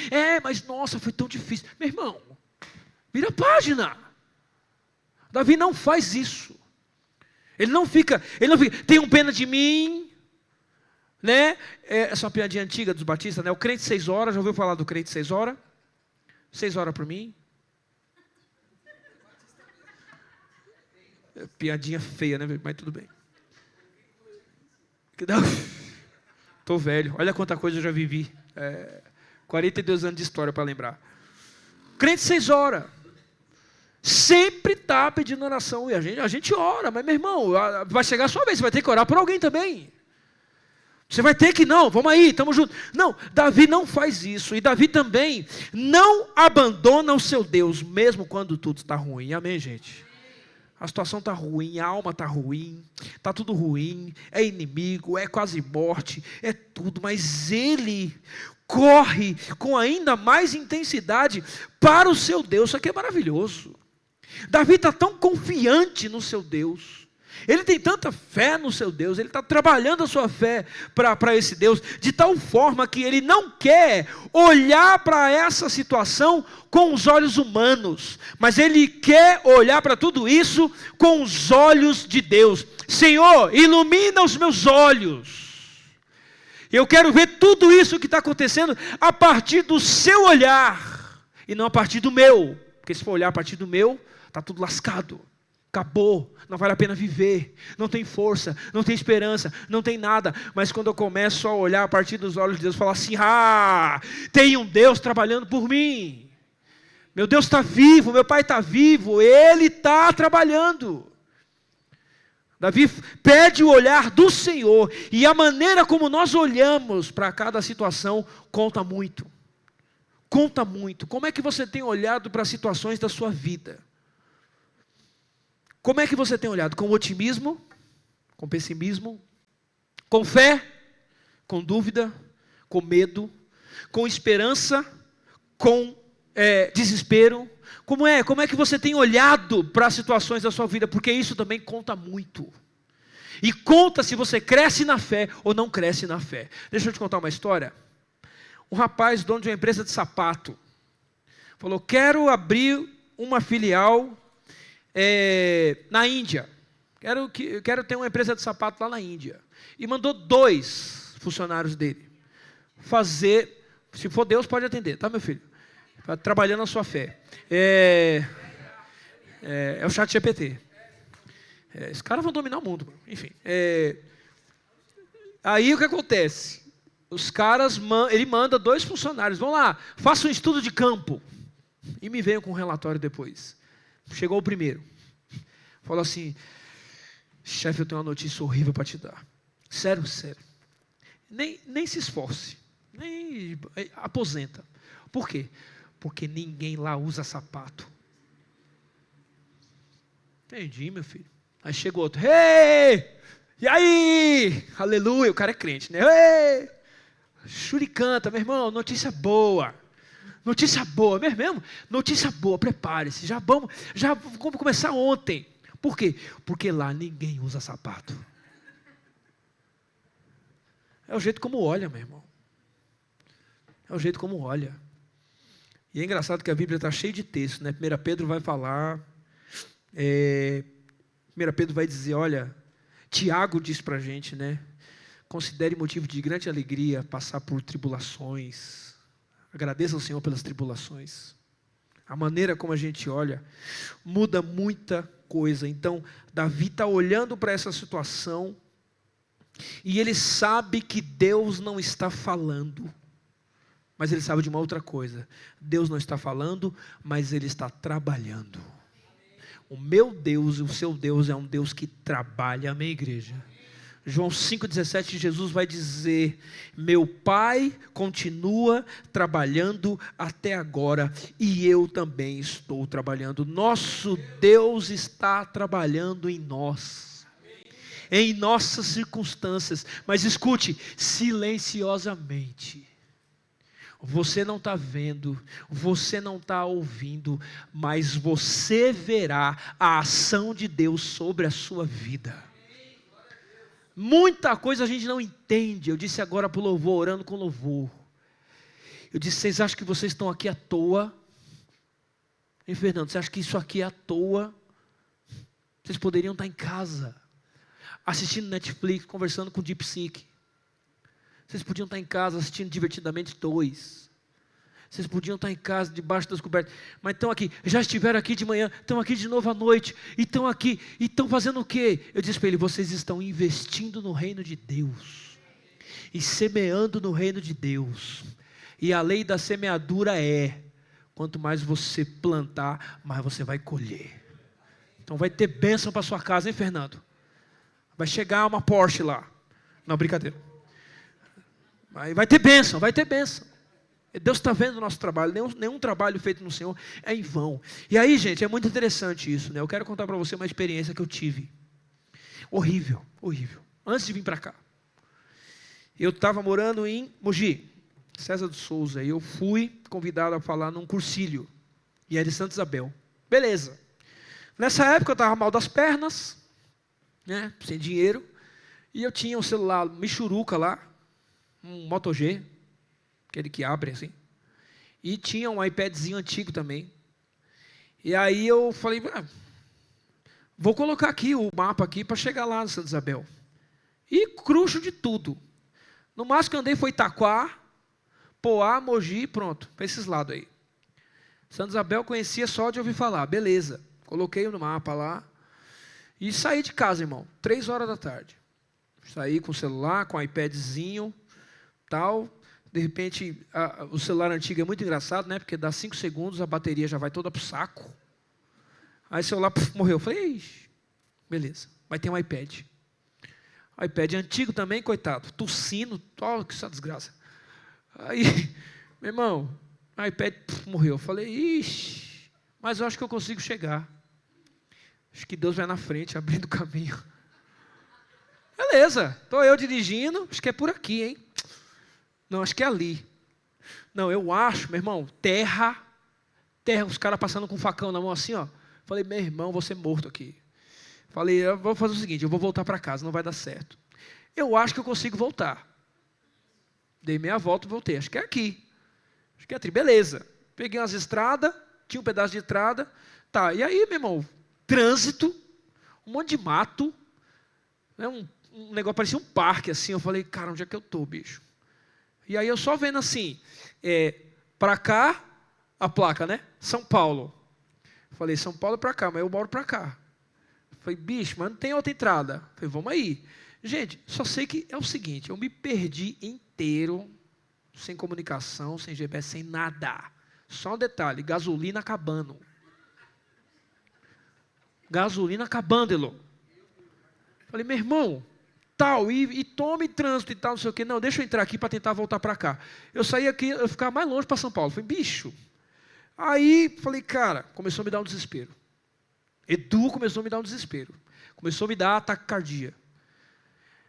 Mas nossa, foi tão difícil. Meu irmão, vira a página. Davi não faz isso. Ele não fica, tenham pena de mim, né? Essa é uma piadinha antiga dos batistas, né? O crente 6 horas, já ouviu falar do crente 6 horas? 6 horas por mim. Piadinha feia, né? Mas tudo bem. Estou velho, olha quanta coisa eu já vivi. 42 anos de história para lembrar. Crente 6 horas. Sempre está pedindo oração. E a gente ora, mas meu irmão, vai chegar a sua vez, você vai ter que orar por alguém também. Você vai ter que, vamos aí, estamos juntos. Não, Davi não faz isso. E Davi também não abandona o seu Deus, mesmo quando tudo está ruim. Amém, gente? A situação está ruim, a alma está ruim, está tudo ruim, é inimigo, é quase morte, é tudo. Mas ele corre com ainda mais intensidade para o seu Deus. Isso aqui é maravilhoso. Davi está tão confiante no seu Deus, ele tem tanta fé no seu Deus, ele está trabalhando a sua fé para esse Deus, de tal forma que ele não quer olhar para essa situação com os olhos humanos, mas ele quer olhar para tudo isso com os olhos de Deus. Senhor, ilumina os meus olhos, eu quero ver tudo isso que está acontecendo a partir do seu olhar, e não a partir do meu, porque se for olhar a partir do meu, está tudo lascado. Acabou, não vale a pena viver, não tem força, não tem esperança, não tem nada. Mas quando eu começo a olhar a partir dos olhos de Deus, falar assim: tem um Deus trabalhando por mim. Meu Deus está vivo, meu Pai está vivo, Ele está trabalhando. Davi pede o olhar do Senhor, e a maneira como nós olhamos para cada situação conta muito. Conta muito. Como é que você tem olhado para as situações da sua vida? Como é que você tem olhado? Com otimismo? Com pessimismo? Com fé? Com dúvida? Com medo? Com esperança? Com desespero? Como é que você tem olhado para as situações da sua vida? Porque isso também conta muito. E conta se você cresce na fé ou não cresce na fé. Deixa eu te contar uma história. Um rapaz, dono de uma empresa de sapato, falou: quero abrir uma filial na Índia. Quero ter uma empresa de sapato lá na Índia. E mandou 2 funcionários dele fazer. Se for Deus, pode atender, tá, meu filho? Trabalhando na sua fé. É o ChatGPT. Esses caras vão dominar o mundo. Enfim. Aí o que acontece? Os caras, ele manda 2 funcionários. Vão lá, faça um estudo de campo. E me venham com um relatório depois. Chegou o primeiro. Falou assim: chefe, eu tenho uma notícia horrível para te dar. Sério. Nem se esforce. Nem aposenta. Por quê? Porque ninguém lá usa sapato. Entendi, meu filho. Aí chega outro: ei! E aí? Aleluia, o cara é crente, né? Ei! Churicanta, meu irmão, notícia boa. Notícia boa, mesmo? Notícia boa, prepare-se. Já vamos começar ontem. Por quê? Porque lá ninguém usa sapato. É o jeito como olha, meu irmão. É o jeito como olha. E é engraçado que a Bíblia está cheia de texto, né? 1 Pedro vai falar, 1 Pedro vai dizer, olha, Tiago diz para a gente, né? Considere motivo de grande alegria passar por tribulações. Agradeça ao Senhor pelas tribulações. A maneira como a gente olha muda muita coisa. Então, Davi está olhando para essa situação e ele sabe que Deus não está falando. Mas ele sabe de uma outra coisa. Deus não está falando, mas Ele está trabalhando. O meu Deus e o seu Deus é um Deus que trabalha, amém, igreja? João 5,17, Jesus vai dizer: meu Pai continua trabalhando até agora e eu também estou trabalhando. Nosso Deus está trabalhando em nós, em nossas circunstâncias. Mas escute, silenciosamente. Você não está vendo, você não está ouvindo, mas você verá a ação de Deus sobre a sua vida. Muita coisa a gente não entende. Eu disse agora para o louvor, orando com louvor. Eu disse: vocês acham que vocês estão aqui à toa? Hein, Fernando, você acha que isso aqui é à toa? Vocês poderiam estar em casa, assistindo Netflix, conversando com o DeepSeek. Vocês podiam estar em casa assistindo Divertidamente 2. Vocês podiam estar em casa debaixo das cobertas. Mas estão aqui, já estiveram aqui de manhã, estão aqui de novo à noite. E estão aqui, e estão fazendo o quê? Eu disse para ele: vocês estão investindo no reino de Deus. E semeando no reino de Deus. E a lei da semeadura é: quanto mais você plantar, mais você vai colher. Então vai ter bênção para sua casa, hein, Fernando? Vai chegar uma Porsche lá. Não, brincadeira. Vai ter bênção, vai ter bênção. Deus está vendo o nosso trabalho. Nenhum trabalho feito no Senhor é em vão. E aí, gente, é muito interessante isso, né? Eu quero contar para você uma experiência que eu tive. Horrível, horrível. Antes de vir para cá. Eu estava morando em Mogi, César de Souza. E eu fui convidado a falar num cursilho. E era de Santa Isabel. Beleza. Nessa época eu estava mal das pernas, né? Sem dinheiro. E eu tinha um celular michuruca lá. Um Moto G, aquele que abre assim, e tinha um iPadzinho antigo também. E aí eu falei: vou colocar aqui o mapa aqui para chegar lá no Santa Isabel. E cruxo de tudo. No máximo que eu andei foi Itaquá, Poá, Mogi, pronto, para esses lados aí. Santa Isabel conhecia só de ouvir falar, beleza. Coloquei no mapa lá. E saí de casa, irmão, 3 horas da tarde. Saí com o celular, com o iPadzinho, tal. De repente, o celular antigo é muito engraçado, né? Porque dá 5 segundos, a bateria já vai toda pro saco. Aí o celular morreu. Eu falei, ixi, beleza, vai ter um iPad. iPad antigo também, coitado, tossindo, olha que essa desgraça. Aí, meu irmão, o iPad morreu. Eu falei, ixi, mas eu acho que eu consigo chegar. Acho que Deus vai na frente, abrindo o caminho. Beleza, estou eu dirigindo, acho que é por aqui, hein? Não, acho que é ali. Não, eu acho, meu irmão, terra, os caras passando com um facão na mão assim, ó. Falei, meu irmão, vou ser morto aqui. Falei, eu vou fazer o seguinte, eu vou voltar para casa, não vai dar certo. Eu acho que eu consigo voltar. Dei meia volta e voltei, acho que é aqui. Acho que é aqui, beleza. Peguei umas estradas, tinha um pedaço de estrada. Tá, e aí, meu irmão, trânsito, um monte de mato, né, um negócio, parecia um parque assim. Eu falei, cara, onde é que eu tô, bicho? E aí eu só vendo assim, para cá, a placa, né? São Paulo. Falei, São Paulo é para cá, mas eu moro para cá. Falei, bicho, mas não tem outra entrada. Falei, vamos aí. Gente, só sei que é o seguinte, eu me perdi inteiro, sem comunicação, sem GPS, sem nada. Só um detalhe, gasolina acabando. Gasolina acabando, Elô. Falei, meu irmão, tal, e tome trânsito e tal, não sei o quê. Não, deixa eu entrar aqui para tentar voltar para cá. Eu saí aqui, eu ficava mais longe para São Paulo. Falei, bicho. Aí, falei, cara, começou a me dar um desespero. Edu começou a me dar um desespero. Começou a me dar ataque cardíaco.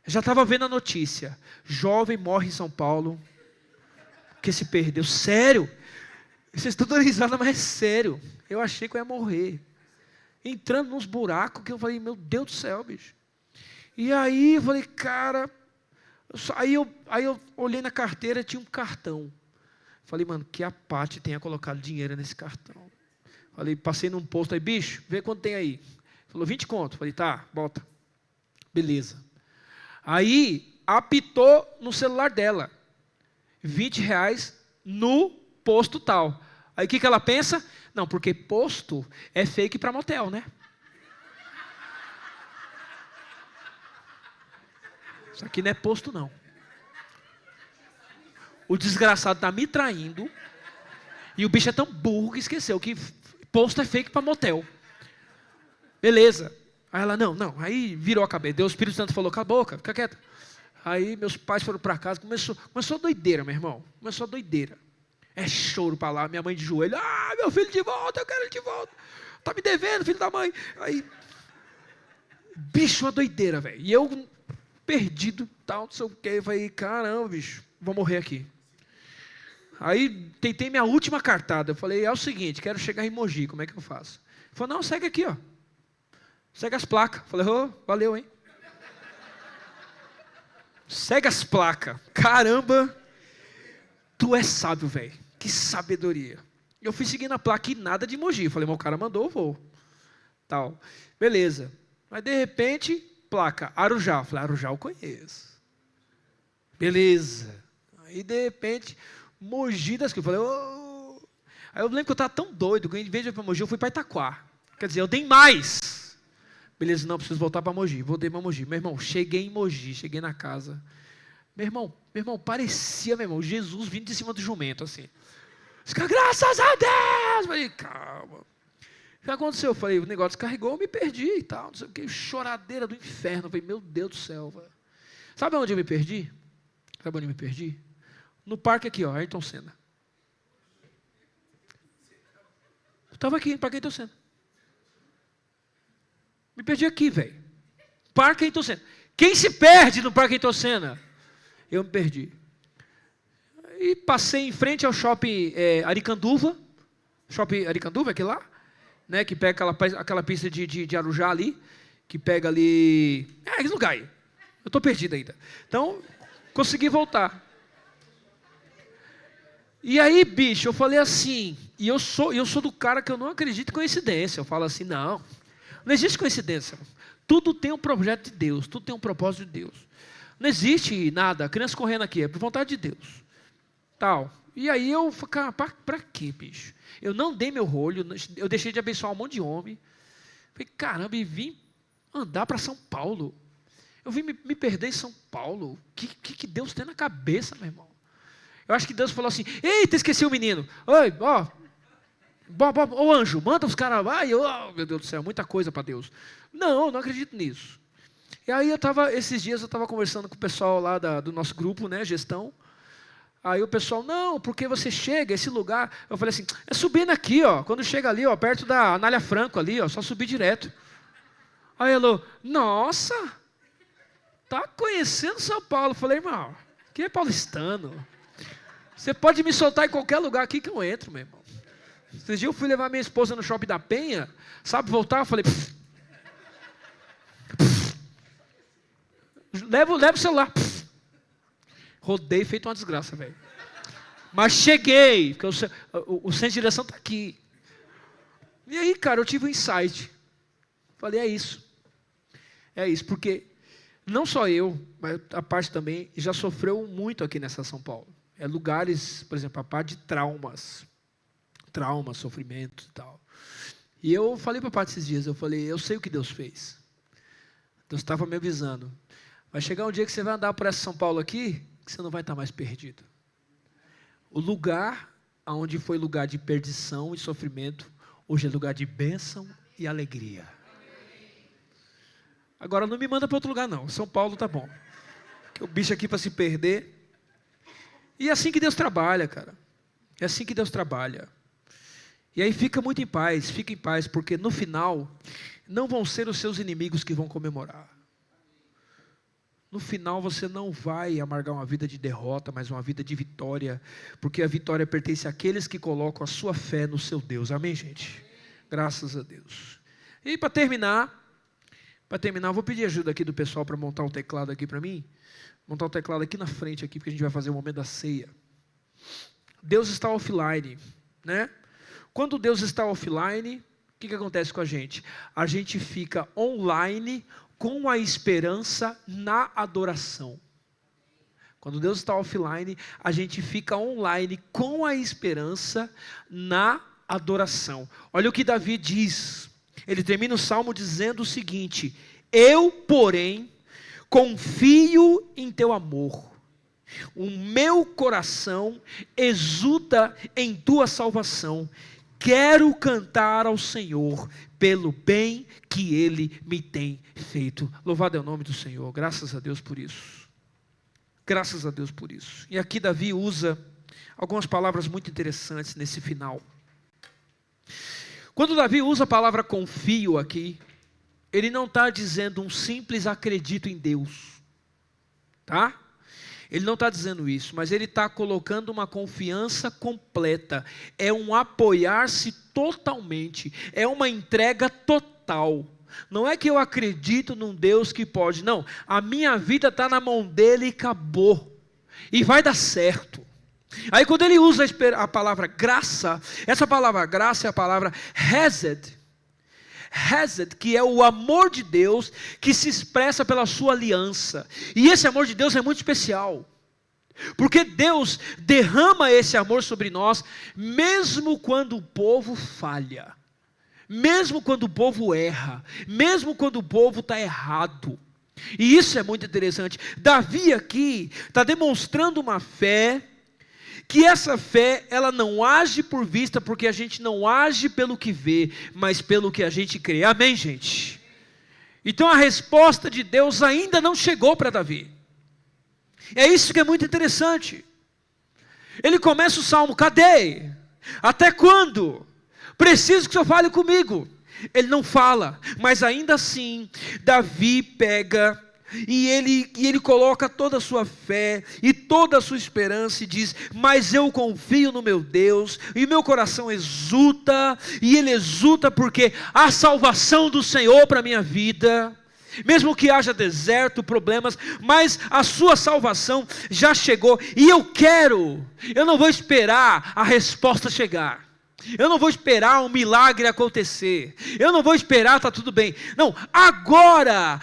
Já estava vendo a notícia. Jovem morre em São Paulo, que se perdeu. Sério? Vocês estão dando risada, mas é sério. Eu achei que eu ia morrer. Entrando nos buracos, que eu falei, meu Deus do céu, bicho. E aí, eu falei, cara... Aí eu olhei na carteira e tinha um cartão. Falei, mano, que a Paty tenha colocado dinheiro nesse cartão. Falei, passei num posto aí, bicho, vê quanto tem aí. Falou, 20 conto. Falei, tá, bota. Beleza. Aí, apitou no celular dela. 20 reais no posto tal. Aí o que ela pensa? Não, porque posto é fake para motel, né? Isso aqui não é posto, não. O desgraçado está me traindo. E o bicho é tão burro que esqueceu que posto é fake para motel. Beleza. Aí ela, não. Aí virou a cabeça. Deus, o Espírito Santo falou, cala a boca, fica quieta. Aí meus pais foram para casa. Começou a doideira, meu irmão. Começou a doideira. É choro para lá. Minha mãe de joelho. Ah, meu filho de volta, eu quero ele de volta. Tá me devendo, filho da mãe. Aí, bicho, uma doideira, velho. E eu, perdido, tal, não sei o quê. Falei, caramba, bicho, vou morrer aqui. Aí, tentei minha última cartada. Eu falei, é o seguinte, quero chegar em Mogi, como é que eu faço? Ele falou, não, segue aqui, ó. Segue as placas. Eu falei, oh, valeu, hein? Segue as placas. Caramba, tu é sábio, velho. Que sabedoria. Eu fui seguindo a placa e nada de Mogi. Eu falei, mas o cara mandou, eu vou. Tal. Beleza. Mas de repente, placa, Arujá. Eu falei, Arujá eu conheço. Beleza. Aí de repente, Mogi das Cruzes. Eu falei, oh. Aí eu lembro que eu estava tão doido que em vez de ir para Mogi, eu fui para Itaquá. Quer dizer, eu dei mais. Beleza, não, preciso voltar para Mogi. Voltei para Mogi. Meu irmão, cheguei em Mogi, cheguei na casa. Meu irmão, parecia, meu irmão, Jesus vindo de cima do jumento, assim. Graças a Deus! Eu falei, calma. O que aconteceu? Eu falei, o negócio descarregou, eu me perdi e tal, não sei o que, choradeira do inferno. Eu falei, meu Deus do céu, velho. Sabe onde eu me perdi? Sabe onde eu me perdi? No parque aqui, ó, Ayrton Senna. Eu estava aqui no Parque Ayrton Senna. Me perdi aqui, velho. Parque Ayrton Senna. Quem se perde no Parque Ayrton Senna? Eu me perdi. E passei em frente ao shopping Aricanduva. Shopping Aricanduva, aquele lá? Né, que pega aquela pista de Arujá ali. Que pega ali... esse lugar aí. Eu estou perdido ainda. Então, consegui voltar. E aí, bicho, eu falei assim... E eu sou do cara que eu não acredito em coincidência. Eu falo assim, não existe coincidência. Tudo tem um projeto de Deus. Tudo tem um propósito de Deus. Não existe nada. A criança correndo aqui é por vontade de Deus. Tal. E aí eu falei, cara, pra quê, bicho? Eu não dei meu rolho. Eu deixei de abençoar um monte de homem. Falei, caramba, e vim andar para São Paulo. Eu vim me perder em São Paulo. O que Deus tem na cabeça, meu irmão? Eu acho que Deus falou assim, eita, esqueci o menino. Oi, ó, ô anjo, manda os caras lá. Meu Deus do céu, muita coisa para Deus. Não acredito nisso. E aí esses dias eu estava conversando com o pessoal lá do nosso grupo, né, gestão. Aí o pessoal, não, porque você chega, esse lugar, eu falei assim, é subindo aqui, ó, quando chega ali, ó, perto da Anália Franco ali, ó, só subir direto. Aí ela, nossa, tá conhecendo São Paulo. Eu falei, irmão, que é paulistano? Você pode me soltar em qualquer lugar aqui que eu entro, meu irmão. Esses dias eu fui levar minha esposa no Shopping da Penha, sabe, voltar, eu falei, leva o celular. Rodei feito uma desgraça, velho. Mas cheguei, porque o centro de direção está aqui. E aí, cara, eu tive um insight. Falei, é isso. É isso, porque não só eu, mas a parte também já sofreu muito aqui nessa São Paulo. É lugares, por exemplo, a parte de traumas, sofrimento e tal. E eu falei para a parte esses dias, eu sei o que Deus fez. Deus estava me avisando. Vai chegar um dia que você vai andar por essa São Paulo aqui, que você não vai estar mais perdido. O lugar onde foi lugar de perdição e sofrimento, hoje é lugar de bênção e alegria. Agora não me manda para outro lugar não, São Paulo tá bom. Que o bicho aqui para se perder. E é assim que Deus trabalha, cara. É assim que Deus trabalha. E aí fica em paz, porque no final, não vão ser os seus inimigos que vão comemorar. No final você não vai amargar uma vida de derrota, mas uma vida de vitória, porque a vitória pertence àqueles que colocam a sua fé no seu Deus. Amém, gente? Graças a Deus. E para terminar, eu vou pedir ajuda aqui do pessoal para montar o teclado aqui para mim. Montar o teclado aqui na frente, aqui, porque a gente vai fazer o momento da ceia. Deus está offline, né? Quando Deus está offline, o que acontece com a gente? A gente fica online com a esperança na adoração. Quando Deus está offline, a gente fica online com a esperança na adoração. Olha o que Davi diz. Ele termina o salmo dizendo o seguinte: eu, porém, confio em teu amor. O meu coração exulta em tua salvação. Quero cantar ao Senhor pelo bem que Ele me tem feito. Louvado é o nome do Senhor. Graças a Deus por isso. Graças a Deus por isso. E aqui Davi usa algumas palavras muito interessantes nesse final. Quando Davi usa a palavra confio aqui, ele não está dizendo um simples acredito em Deus. Tá? Ele não está dizendo isso, mas ele está colocando uma confiança completa. É um apoiar-se totalmente. É uma entrega total. Não é que eu acredito num Deus que pode. Não, a minha vida está na mão dele e acabou. E vai dar certo. Aí quando ele usa a palavra graça, essa palavra graça é a palavra hesed. Hesed, que é o amor de Deus que se expressa pela sua aliança. E esse amor de Deus é muito especial. Porque Deus derrama esse amor sobre nós, mesmo quando o povo falha. Mesmo quando o povo erra. Mesmo quando o povo está errado. E isso é muito interessante. Davi aqui está demonstrando uma fé, que essa fé, ela não age por vista, porque a gente não age pelo que vê, mas pelo que a gente crê. Amém, gente? Então a resposta de Deus ainda não chegou para Davi. É isso que é muito interessante. Ele começa o salmo, cadê? Até quando? Preciso que o Senhor fale comigo. Ele não fala, mas ainda assim, Davi pega e ele coloca toda a sua fé e toda a sua esperança e diz: mas eu confio no meu Deus, e meu coração exulta, e ele exulta porque a salvação do Senhor para a minha vida, mesmo que haja deserto, problemas, mas a sua salvação já chegou, e eu não vou esperar a resposta chegar. Eu não vou esperar um milagre acontecer. Eu não vou esperar, está tudo bem. Não, agora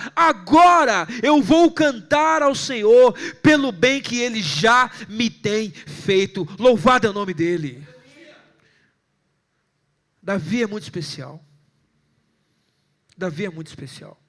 eu vou cantar ao Senhor pelo bem que Ele já me tem feito. Louvado é o nome dEle. Davi é muito especial. Davi é muito especial.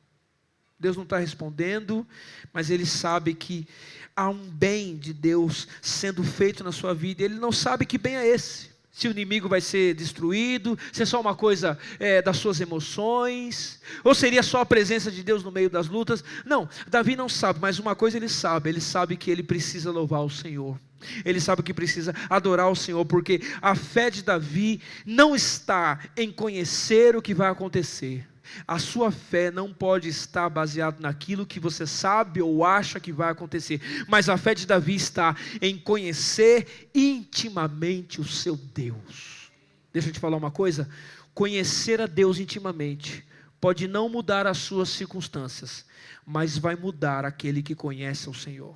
Deus não está respondendo, mas ele sabe que há um bem de Deus sendo feito na sua vida. Ele não sabe que bem é esse. Se o inimigo vai ser destruído, se é só uma coisa das suas emoções, ou seria só a presença de Deus no meio das lutas. Não, Davi não sabe, mas uma coisa ele sabe que ele precisa louvar o Senhor. Ele sabe que precisa adorar o Senhor, porque a fé de Davi não está em conhecer o que vai acontecer. A sua fé não pode estar baseada naquilo que você sabe ou acha que vai acontecer, mas a fé de Davi está em conhecer intimamente o seu Deus. Deixa eu te falar uma coisa: conhecer a Deus intimamente pode não mudar as suas circunstâncias, mas vai mudar aquele que conhece o Senhor.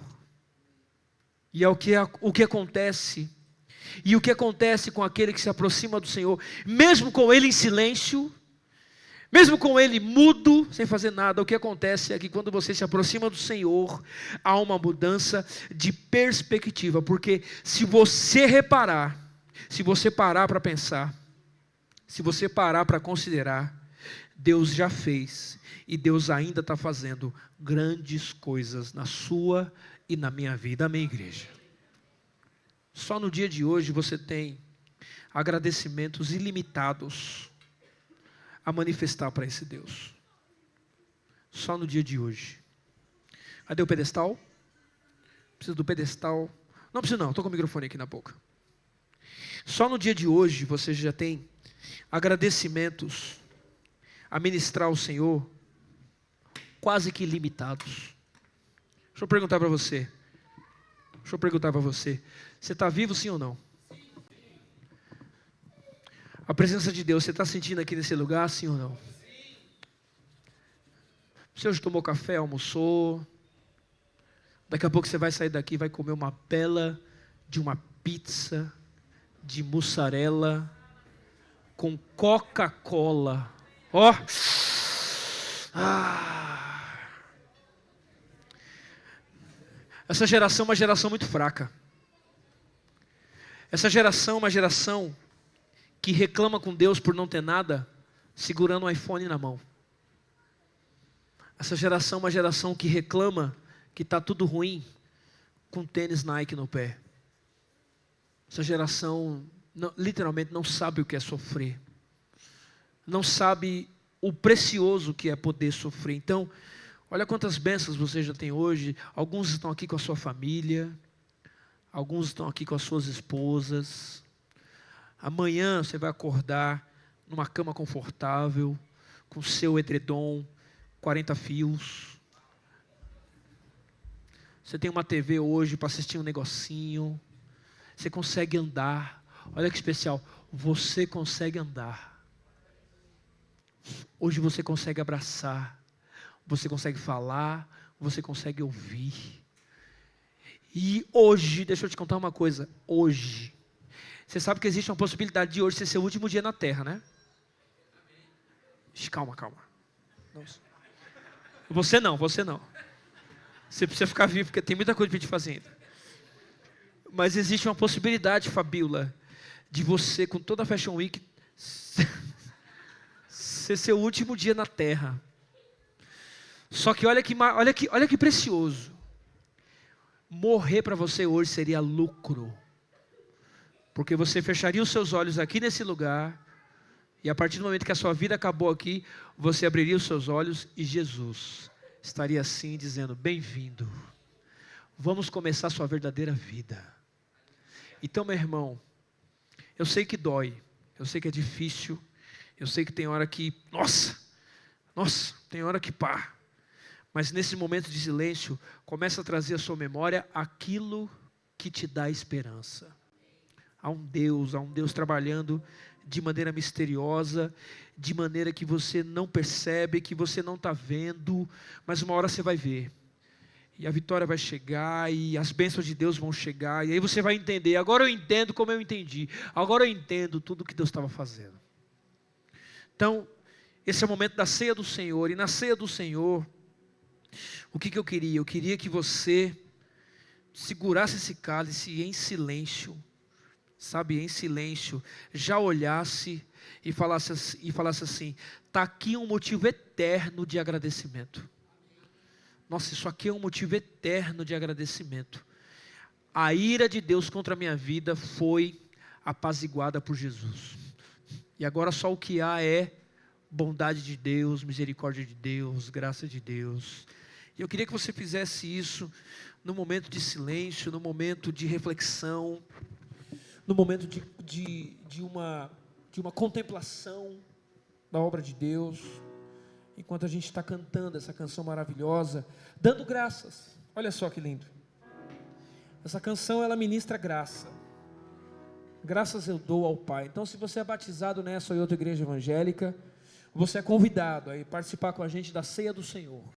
E é o que acontece, e o que acontece com aquele que se aproxima do Senhor, mesmo com ele em silêncio, mesmo com ele mudo, sem fazer nada, o que acontece é que quando você se aproxima do Senhor, há uma mudança de perspectiva, porque se você reparar, se você parar para pensar, se você parar para considerar, Deus já fez e Deus ainda está fazendo grandes coisas na sua e na minha vida. Amém, igreja? Só no dia de hoje você tem agradecimentos ilimitados a manifestar para esse Deus. Só no dia de hoje. Cadê o pedestal? Preciso do pedestal. Não preciso não, estou com o microfone aqui na boca. Só no dia de hoje você já tem agradecimentos a ministrar ao Senhor quase que ilimitados. Deixa eu perguntar para você. Você está vivo sim ou não? A presença de Deus, você está sentindo aqui nesse lugar, sim ou não? Você hoje tomou café, almoçou. Daqui a pouco você vai sair daqui e vai comer uma bela de uma pizza de mussarela com Coca-Cola. Ó! Essa geração é uma geração muito fraca. Essa geração é uma geração que reclama com Deus por não ter nada, segurando um iPhone na mão. Essa geração é uma geração que reclama que está tudo ruim, com tênis Nike no pé. Essa geração literalmente não sabe o que é sofrer. Não sabe o precioso que é poder sofrer. Então, olha quantas bênçãos você já tem hoje. Alguns estão aqui com a sua família. Alguns estão aqui com as suas esposas. Amanhã você vai acordar numa cama confortável, com seu edredom, 40 fios. Você tem uma TV hoje para assistir um negocinho. Você consegue andar. Olha que especial. Você consegue andar. Hoje você consegue abraçar. Você consegue falar. Você consegue ouvir. E hoje, deixa eu te contar uma coisa. Hoje, você sabe que existe uma possibilidade de hoje ser seu último dia na terra, né? Calma. Nossa. Você não. Você precisa ficar vivo, porque tem muita coisa para te fazer ainda. Mas existe uma possibilidade, Fabíola, de você, com toda a Fashion Week, ser seu último dia na terra. Só que olha que precioso. Morrer para você hoje seria lucro. Porque você fecharia os seus olhos aqui nesse lugar, e a partir do momento que a sua vida acabou aqui, você abriria os seus olhos e Jesus estaria assim dizendo: bem-vindo, vamos começar a sua verdadeira vida. Então, meu irmão, eu sei que dói, eu sei que é difícil, eu sei que tem hora que, nossa, tem hora que pá. Mas nesse momento de silêncio, começa a trazer à sua memória aquilo que te dá esperança. Há um Deus trabalhando de maneira misteriosa, de maneira que você não percebe, que você não está vendo, mas uma hora você vai ver. E a vitória vai chegar, e as bênçãos de Deus vão chegar, e aí você vai entender. Agora eu entendo como eu entendi. Agora eu entendo tudo que Deus estava fazendo. Então, esse é o momento da ceia do Senhor, e na ceia do Senhor, o que eu queria? Eu queria que você segurasse esse cálice em silêncio, sabe, em silêncio, já olhasse e falasse assim: está aqui um motivo eterno de agradecimento. Nossa, isso aqui é um motivo eterno de agradecimento. A ira de Deus contra a minha vida foi apaziguada por Jesus. E agora só o que há é bondade de Deus, misericórdia de Deus, graça de Deus. E eu queria que você fizesse isso no momento de silêncio, no momento de reflexão, no momento de uma contemplação da obra de Deus, enquanto a gente está cantando essa canção maravilhosa, dando graças. Olha só que lindo. Essa canção, ela ministra graça. Graças eu dou ao Pai. Então, se você é batizado nessa ou em outra igreja evangélica, você é convidado a ir participar com a gente da ceia do Senhor.